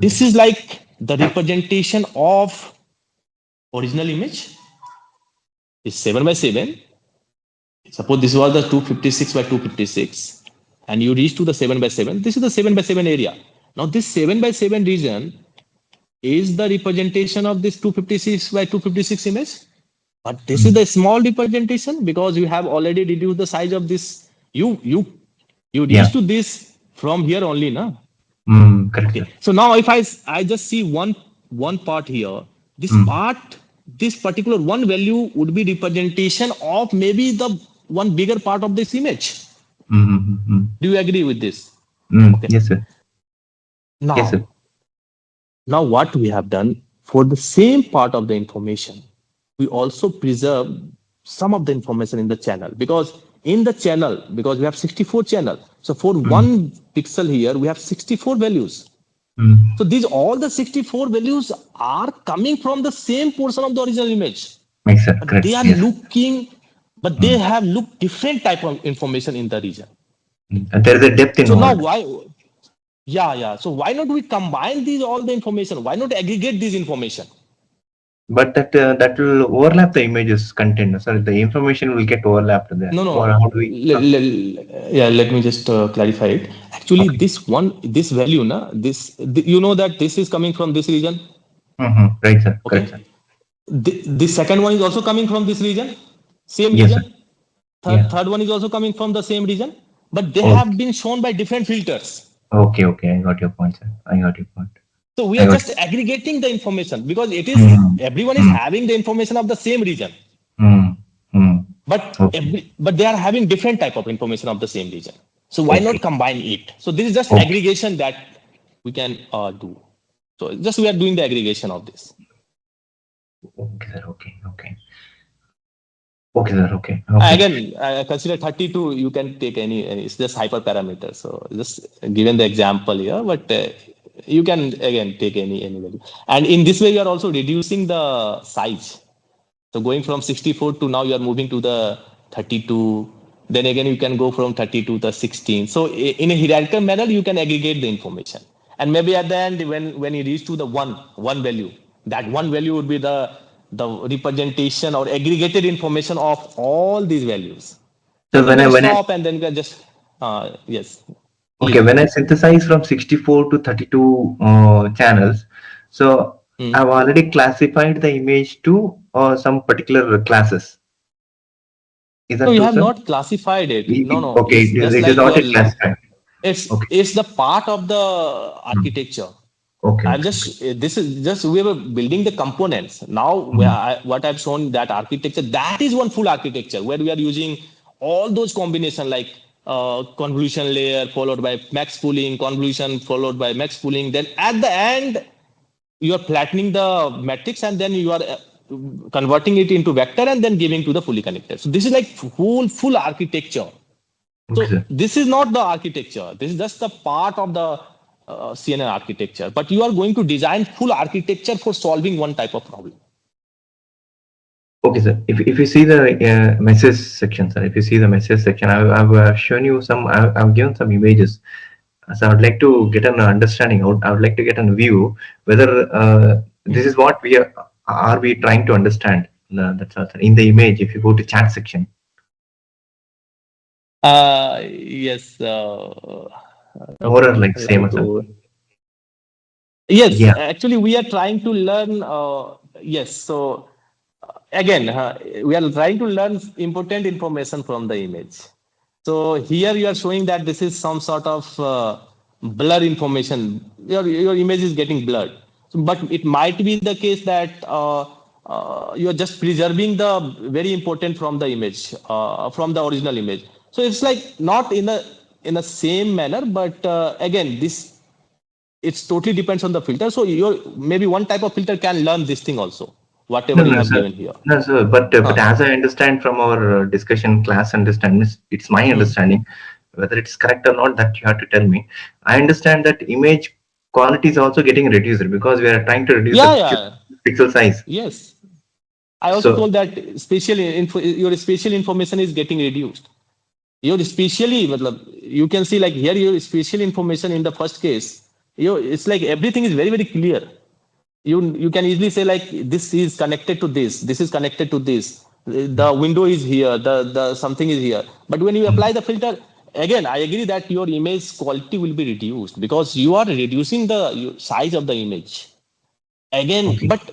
this is like the representation of original image is 7 by 7. Suppose this was the 256 by 256, and you reach to the 7 by 7. This is the 7 by 7 area. Now, this 7 by 7 region is the representation of this 256 by 256 image. But this is Mm. the small representation because you have already reduced the size of this. You reach Yeah. to this from here only, na? Mm. Correct, Okay. sir. So now if I just see one part here, this Mm. part, this particular one value would be representation of maybe the one bigger part of this image. Mm. Mm. Mm. Do you agree with this? Mm. Okay. Yes, sir. Yes, sir. Now, now what we have done for the same part of the information, we also preserve some of the information in the channel, because in the channel, because we have 64 channel. So for Mm. one pixel here, we have 64 values. Mm. So these all the 64 values are coming from the same portion of the original image, Makes sense. but they Correct. are Yes. looking, but they Mm. have looked different type of information in the region. Mm. And there is a depth So now involved. why? Yeah. So why not we combine these all the information? Why not aggregate this information? But that will overlap the images content. So the information will get overlapped there. No, Or no. how do we? Yeah, let me just clarify it. Actually, Okay. this value, na, you know that this is coming from this region. Mm-hmm. Right, sir. Correct, Okay. sir. The second one is also coming from this region, same Yes, sir. region. Yeah. Third one is also coming from the same region, but they have Okay. been shown by different filters. Okay. Okay. I got your point, sir. I got your point. So we I are got just aggregating the information because it is mm, everyone is mm, having the information of the same region, mm, mm. Okay, but they are having different type of information of the same region. So why okay, not combine it? So this is just okay, aggregation that we can do. So just we are doing the aggregation of this. okay, sir. Okay, okay, okay, sir. Okay, okay. Again, consider 32. You can take any. It's just hyperparameter. So just given the example here, but you can again take any value. And in this way, you are also reducing the size. So going from 64 to now you are moving to the 32. Then again you can go from 32 to 16. So in a hierarchical manner you can aggregate the information. And maybe at the end when you reach to the one value, that one value would be the representation or aggregated information of all these values. So Then you can stop and then you can just yes, okay, please. when I synthesize from 64 to 32 channels, so Hmm. I've already classified the image to some particular classes. Is No, that you true, have sir? not classified it. No, no, Okay, it's just it is like not yet classified. Okay, it's the part of the mm, architecture. okay, I'm okay. just this is just we were building the components. Now Mm, what I've shown that architecture, that is one full architecture where we are using all those combination like convolution layer followed by max pooling, convolution followed by max pooling. Then at the end you are flattening the matrix and then you are converting it into vector and then giving to the fully connected. So this is like full architecture. okay, So sir. this is not the architecture. This is just the part of the CNN architecture. But you are going to design full architecture for solving one type of problem. Okay, sir. If you see the message section, sir, if you see the message section, I've shown you some. I've given some images. So I would like to get an understanding. I would like to get a view whether this is what are we trying to understand. That's all, sir. In the image. If you go to chat section. Yes. More Okay. or like Allow same, sir. to. Yes, Yeah. actually, we are trying to learn. Yes, so again, we are trying to learn important information from the image. So here you are showing that this is some sort of blur information. Your image is getting blurred. So, but it might be the case that you are just preserving the very important from the image, from the original image. So it's like not in a same manner, but again, this it's totally depends on the filter. So your maybe one type of filter can learn this thing also, No, whatever you no, have sir. given here. No, sir. But Huh. as I understand from our discussion, class understanding, it's my Hmm. understanding. Whether it's correct or not, that you have to tell me. I understand that image quality is also getting reduced because we are trying to reduce the Yeah, yeah, pixel size. yes. I also So told that your spatial information is getting reduced. Your spatially, matlab, you can see like here your spatial information in the first case. It's like everything is very clear. You can easily say like this is connected to this is connected to this, the window is here, the something is here. But when you apply the filter, again I agree that your image quality will be reduced because you are reducing the size of the image again. okay, But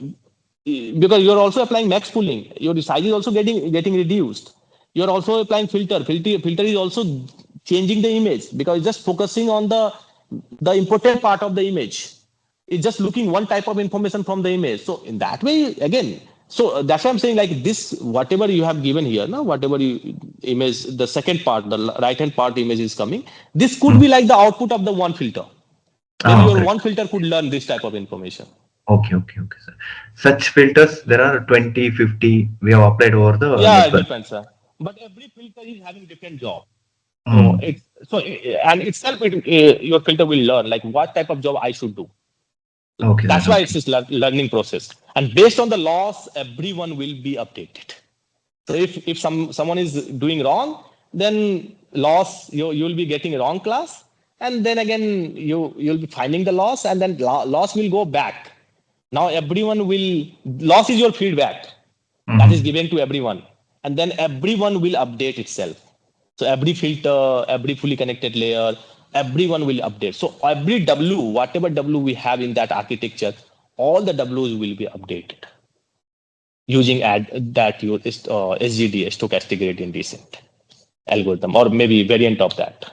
because you're also applying max pooling, your size is also getting reduced. You're also applying filter is also changing the image because it's just focusing on the important part of the image. It's just looking one type of information from the image. So in that way again, so that's why I'm saying like this, whatever you have given here now, whatever you image, the second part, the right hand part image is coming, this could mm. be like the output of the one filter. Maybe your Correct. one filter could learn this type of information. Okay, okay, okay, sir. Such filters there are 20, 50. We have applied over the Yeah, it network. depends, sir. But every filter is having different job. So Mm. and itself, your filter will learn like what type of job I should do. Okay, sir. That's why it's Okay. this learning process. And based on the laws, everyone will be updated. So if someone is doing wrong, then loss you will be getting a wrong class, and then again you'll be finding the loss, and then loss will go back. Now everyone will loss is your feedback that is Mm-hmm. given to everyone, and then everyone will update itself. So every filter, every fully connected layer, everyone will update. So every W, whatever W we have in that architecture, all the Ws will be updated using that your SGD, stochastic gradient descent algorithm, or maybe variant of that.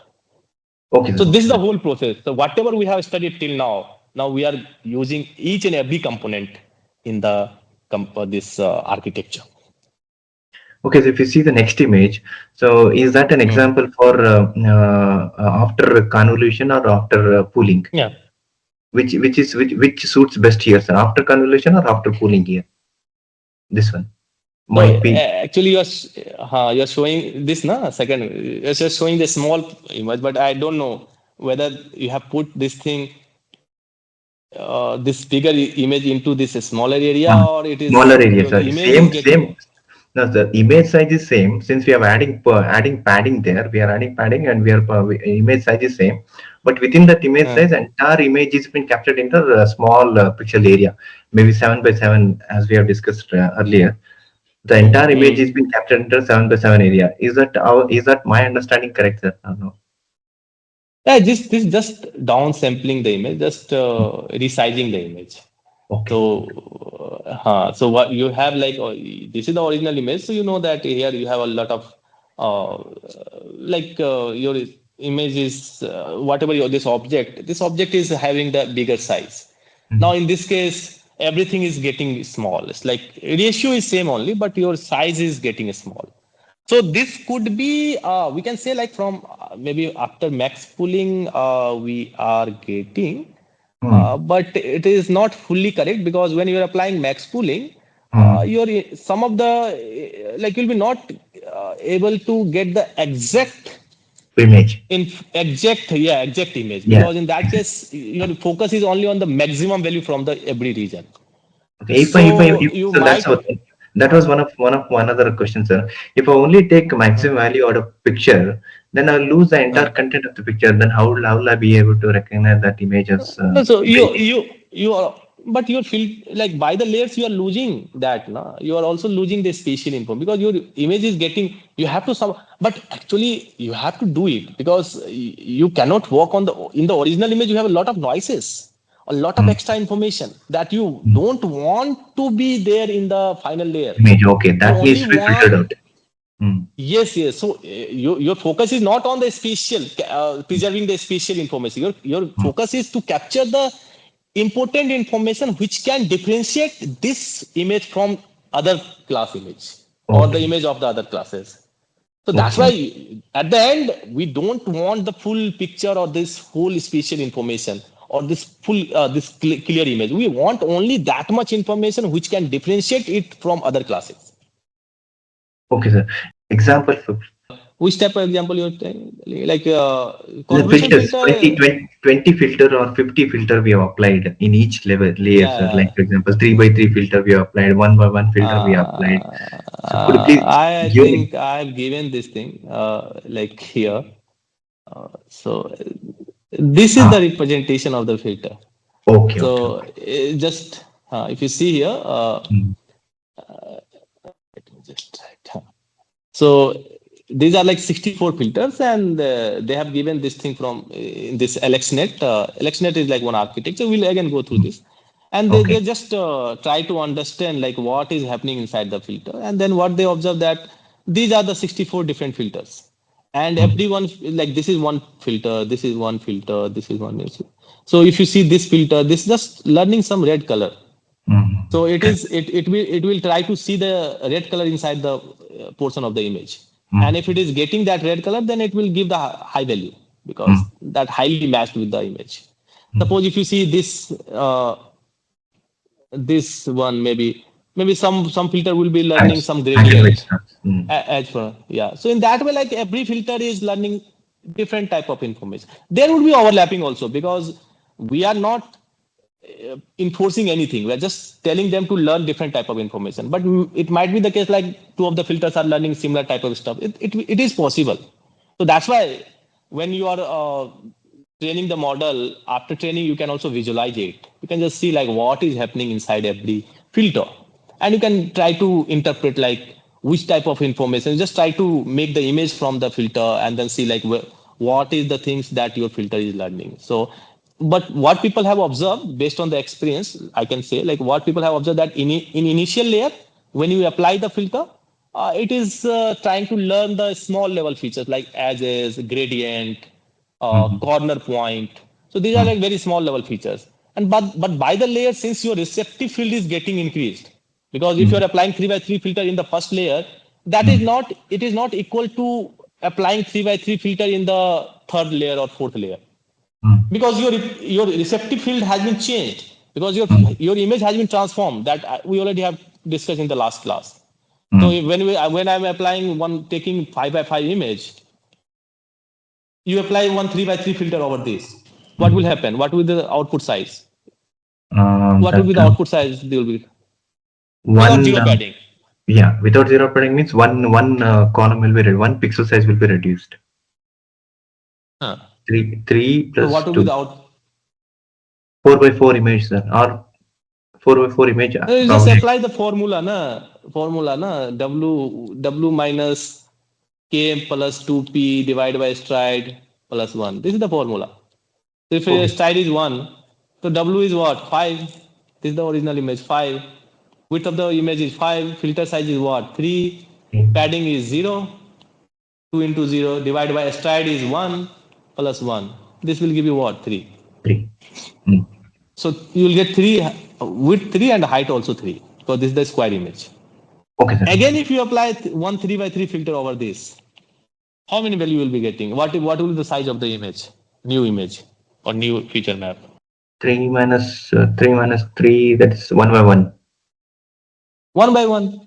Okay, So sir. this Okay, is the sir. whole process. So whatever we have studied till now, now we are using each and every component in the this architecture. Okay, so if you see the next image, so is that an Mm. example for after convolution or after pooling? Yeah. Which suits best here, sir? After convolution or after pooling here? This one So might be. actually, you're showing this na second. You're just showing the small image, but I don't know whether you have put this thing, this bigger image into this smaller area, Um, or it Smaller is area, your sorry. image is getting. Same. No, the image size is same. Since we are adding padding there, we are adding padding and image size is same. But within that image Uh, size, entire image is been captured into a small pixel area, maybe 7 by 7, as we have discussed earlier. The entire image is mm. being captured into 7 by 7 area. Is that my understanding correct, sir? Or no? Yeah, this just downsampling the image, just resizing the image. Okay. So what you have like this is the original image, so you know that here you have a lot of your image is whatever your this object is having the bigger size. Now Mhm. in this case, everything is getting small. It's like ratio is same only, but your size is getting small. So this could be, we can say like from maybe after max pooling, we are getting, Hmm. but it is not fully correct because when you are applying max pooling, Hmm. your some of the like you'll be not able to get the exact Image. exact image Yeah. because in that case your focus is only on the maximum value from the every region. Okay, So you so that's might. what that was one other question, sir. If I only take uh, maximum value out of picture, then I'll lose the entire uh, content of the picture. Then how will I be able to recognize that image as No, so fake? you are, but you're feel like by the layers you are losing that, no? You are also losing the spatial info because your image is getting. You have to some, but actually you have to do it because you cannot work on the in the original image. You have a lot of noises, a lot of Hmm. extra information that you Hmm. don't want to be there in the final layer. Image. Okay, You that only needs to be want. filtered out. Hmm. Yes, yes. So your focus is not on the spatial, preserving the spatial information. Your Hmm. focus is to capture the important information which can differentiate this image from other class image or the Okay. image of the other classes. So that's Okay. why at the end we don't want the full picture or this whole spatial information or this full clear image. We want only that much information which can differentiate it from other classes. Okay, sir. Example for Which type of example you're telling? Like the convolution filters, filter? 20 filter or 50 filter we have applied in each level layer, sir. Like Yeah. for example, 3 by 3 filter we have applied, 1 by 1 filter we have applied. So could you please I give me? think I've given this thing like here. So this is the Ah, representation of the filter. okay, okay, So okay. just if you see here, Mm, let me just try it. So these are like 64 filters, and they have given this thing from in this LXNet. LXNet is like one architecture. We'll again go through mm, this, and they okay. just try to understand like what is happening inside the filter, and then what they observe that these are the 64 different filters, and Mm, everyone like this is one filter, this is one filter, this is one. So if you see this filter, this is just learning some red color, so it correct. is it will try to see the red color inside the portion of the image, Mm, and if it is getting that red color, then it will give the high value because mm, that highly matched with the image. mm. Suppose if you see this one, maybe some filter will be learning Types, some angle gradient stars. Mm, as for, yeah. So in that way, like every filter is learning different type of information. There would be overlapping also because we are not enforcing anything. We're just telling them to learn different type of information. But it might be the case like two of the filters are learning similar type of stuff. It is possible. So that's why when you are training the model, after training, you can also visualize it. You can just see like what is happening inside every filter. And you can try to interpret like which type of information. Just try to make the image from the filter and then see like what is the things that your filter is learning. So but what people have observed based on the experience, I can say like what people have observed that in initial layer, when you apply the filter, it is trying to learn the small level features like edges, gradient, mm, corner point. So these are mm, like very small level features. And but by the layer, since your receptive field is getting increased, because if you are applying 3 by 3 filter in the first layer, that is not, it is not equal to applying 3 by 3 filter in the third layer or fourth layer, because your receptive field has been changed, because your image has been transformed, that we already have discussed in the last class. So when I'm applying taking 5 by 5 image, you apply one 3 by 3 filter over this, what will happen? What will the output size? What will be the output size? There will be without one zero padding. yeah, without zero padding means one column will be one pixel size will be reduced. Huh. 3 So plus what will 2, be the out? 4 by 4 image, sir, or 4 by 4 image You just probably. apply the formula, na w minus k plus 2p divided by stride plus 1. This is the formula. So if Okay. stride is 1, so w is what? 5. This is the original image, 5. Width of the image is 5. Filter size is what? 3. Padding is 0. 2 into 0 divided by stride is 1 plus 1. This will give you what? 3. 3. So you will get 3, width 3 and height also 3, because this is the square image. Okay, sir. Again, if you apply one 3 by 3 filter over this, how many value you will be getting? What will be the size of the image, new image or new feature map? 3 minus 3, that's 1 by 1. 1 by 1.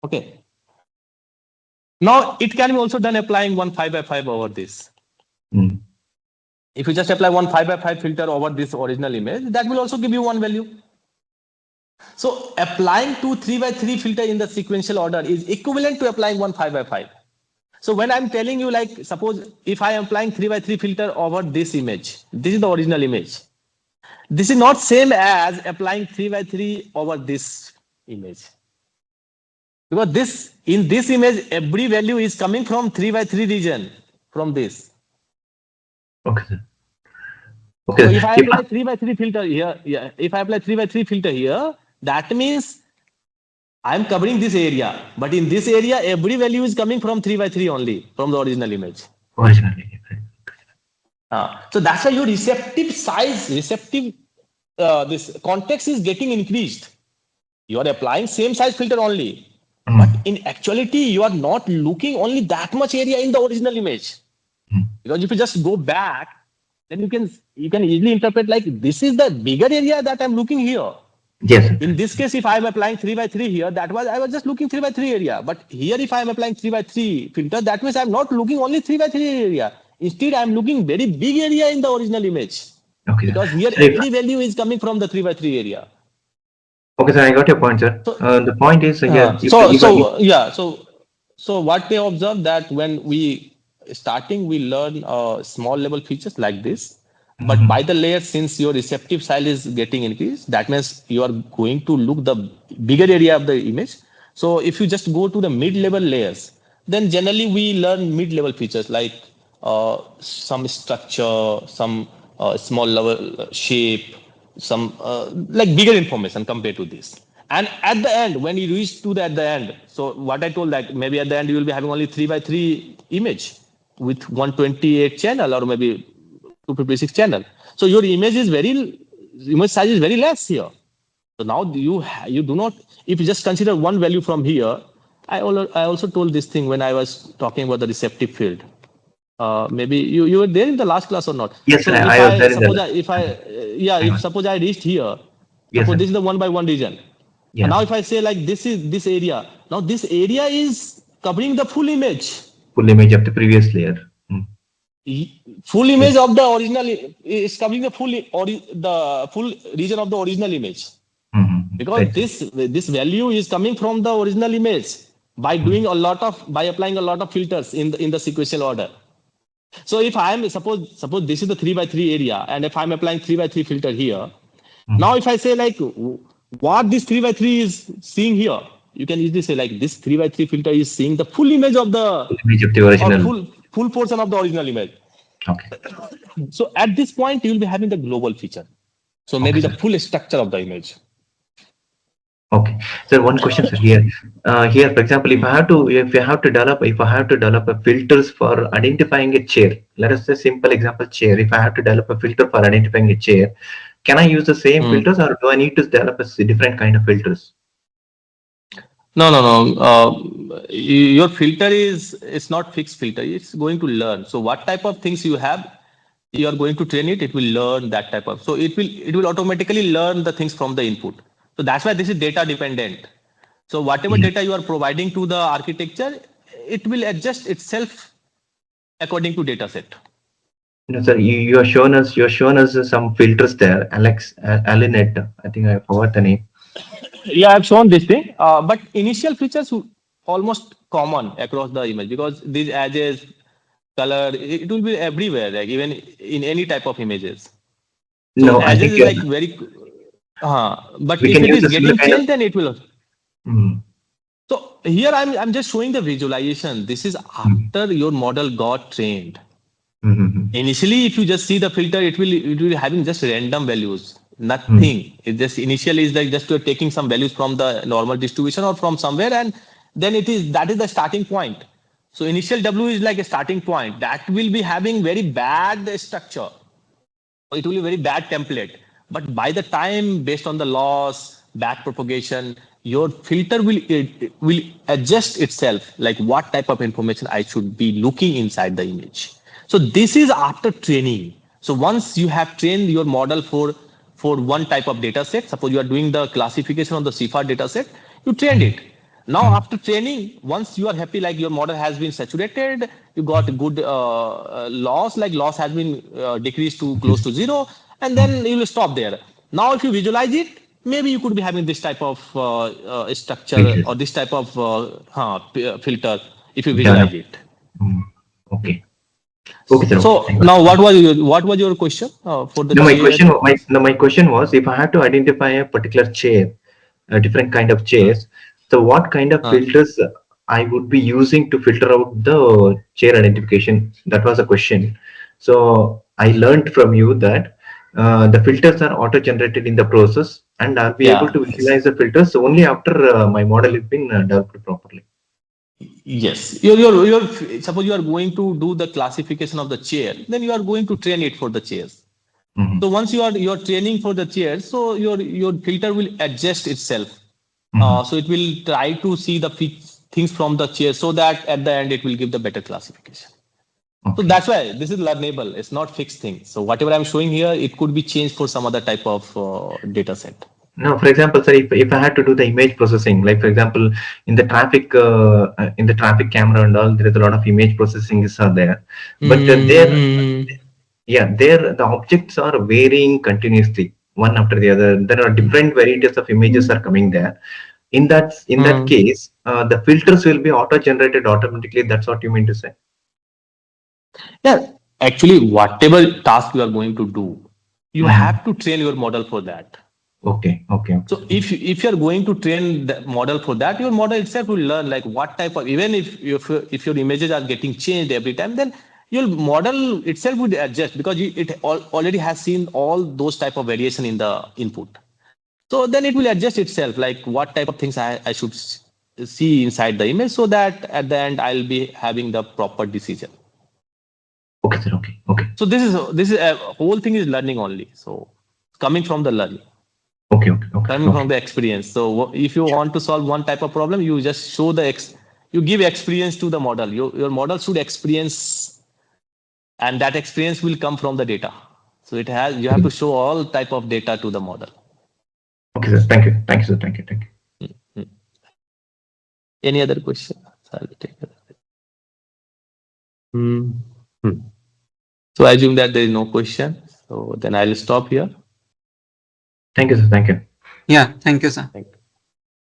Okay. Now it can be also done applying one 5 by 5 over this. If you just apply one 5 by 5 filter over this original image, that will also give you one value. So applying two 3 by 3 filter in the sequential order is equivalent to applying one 5 by 5. So when I'm telling you, like, suppose if I am applying 3 by 3 filter over this image, this is the original image. This is not same as applying 3 by 3 over this image. Because this, in this image, every value is coming from 3 by 3 region from this. Okay, sir. Okay. So if I apply 3 by 3 filter here, if I apply 3 by 3 filter here, that means I'm covering this area. But in this area, every value is coming from 3 by 3 only, from the original image. Originally. So that's why your receptive size, this context is getting increased. You are applying same size filter only. But in actuality, you are not looking only that much area in the original image. Because if you just go back, then you can easily interpret like this is the bigger area that I'm looking here. Yes, sir. In this case, if I'm applying 3 by 3 here, I was just looking 3 by 3 area. But here, if I'm applying 3 by 3 filter, that means I'm not looking only 3 by 3 area. Instead, I'm looking very big area in the original image. Okay, Because here, sir. every value is coming from the 3 by 3 area. Okay, sir, I got your point, sir. So, the point is here. So what they observe that when we starting, we learn small level features like this. But by the layer, since your receptive size is getting increased, that means you are going to look the bigger area of the image. So if you just go to the mid-level layers, then generally we learn mid-level features like some structure, some small level shape, some like bigger information compared to this. And at the end, when you reach to the at the end, so what I told that maybe at the end you will be having only 3 by 3 image with 128 channel or maybe 256 channel. So your image size is very less here. So now you do not, if you just consider one value from here, I also told this thing when I was talking about the receptive field. Maybe you were there in the last class or not? Yes, So sir, if I was I there in suppose the. if suppose I reached here, Yes, suppose sir. this is the 1 by 1 region. Yeah. And now if I say like this is this area, now this area is covering the full image. Full image of the previous layer. Full image of the original is covering the full region of the original image. Because Right. this value is coming from the original image by doing by applying a lot of filters in the sequential order. So if I am suppose this is the 3 by 3 area, and if I'm applying 3 by 3 filter here, now if I say like what this 3 by 3 is seeing here, you can easily say like this 3 by 3 filter is seeing the full image of the Full image of the or original. full portion of the original image. Okay. So at this point, you will be having the global feature. So maybe the sir. full structure of the image. Okay. So one question, sir. Here, for example, if I have to develop a filters for identifying a chair. Let us say simple example chair. If I have to develop a filter for identifying a chair, can I use the same filters, or do I need to develop a different kind of filters? No, no, no. Your filter is it's not fixed filter. It's going to learn. So what type of things you have, you are going to train it. It will learn that type of. So it will automatically learn the things from the input. So that's why this is data dependent. So whatever Yeah. data you are providing to the architecture, it will adjust itself according to data set. No, sir, you have shown us some filters there. Alinet, I think I forgot the name. Yeah, I've shown this thing, but initial features almost common across the image because these edges, color, it will be everywhere, like even in any type of images. So No, I edges think is like very, but we if can it use is a similar getting kind of. changed, then it will. Mm, So here I'm just showing the visualization. This is mm, after your model got trained. mm, Initially, if you just see the filter, it will having just random values. mm, Nothing. It just initially is like just you're taking some values from the normal distribution or from somewhere, and then that is the starting point. So initial W is like a starting point. That will be having very bad structure. It will be very bad template. But by the time, based on the loss, back propagation, your filter it will adjust itself, like what type of information I should be looking inside the image. So this is after training. So once you have trained your model for one type of data set, suppose you are doing the classification of the CFAR data set, you trained mm, it. Now, mm, after training, once you are happy, like your model has been saturated, you got good loss, like loss has been decreased to close to zero, and then you will stop there. Now, if you visualize it, maybe you could be having this type of structure filters or this type of filter if you visualize develop. it. Mm, okay. Okay, sir. Okay. So I got now, it. what was your question for the No, chair? my question was, if I had to identify a particular chair, a different kind of Uh, chairs, so what kind of uh, filters I would be using to filter out the chair identification? That was a question. So I learned from you that the filters are auto-generated in the process, and I'll be able yeah. to visualize the filters only after my model has been developed properly. Yes, you're suppose you are going to do the classification of the chair, then you are going to train it for the chairs. Hmm. So once you're training for the chairs, so your filter will adjust itself. Hmm. So it will try to see the things from the chair, so that at the end it will give the better classification. So Okay. that's why this is learnable. It's not fixed thing. So whatever I'm showing here, it could be changed for some other type of data set. No, for example, sir, if I had to do the image processing, like for example, in the traffic camera and all, there is a lot of image processing is are there, but there, Mm-hmm. yeah, there the objects are varying continuously, one after the other. There are different varieties of images are coming there. In that case, the filters will be auto generated automatically. That's what you mean to say? Yeah, actually, whatever task you are going to do, you Hmm. have to train your model for that. Okay, okay, okay, So if you are going to train the model for that, your model itself will learn like what type of, even if your images are getting changed every time, then your model itself would adjust because already has seen all those type of variation in the input. So then it will adjust itself like what type of things I should see inside the image, so that at the end I'll be having the proper decision. okay, sir. Okay, okay, So this is a whole thing is learning only. So coming from the learning, okay, okay, okay, coming okay. from the experience. So if you Sure. want to solve one type of problem, you just show you give experience to the model. Your model should experience, and that experience will come from the data. So you have to show all type of data to the model. Okay, sir. Thank you. Thank you, sir. Thank you. Thank you. Hmm. Any other question? So I'll take it. Hmm. Hmm. So I assume that there is no question. So then I'll stop here. Thank you, sir. Thank you. Yeah, thank you, sir. Thank you.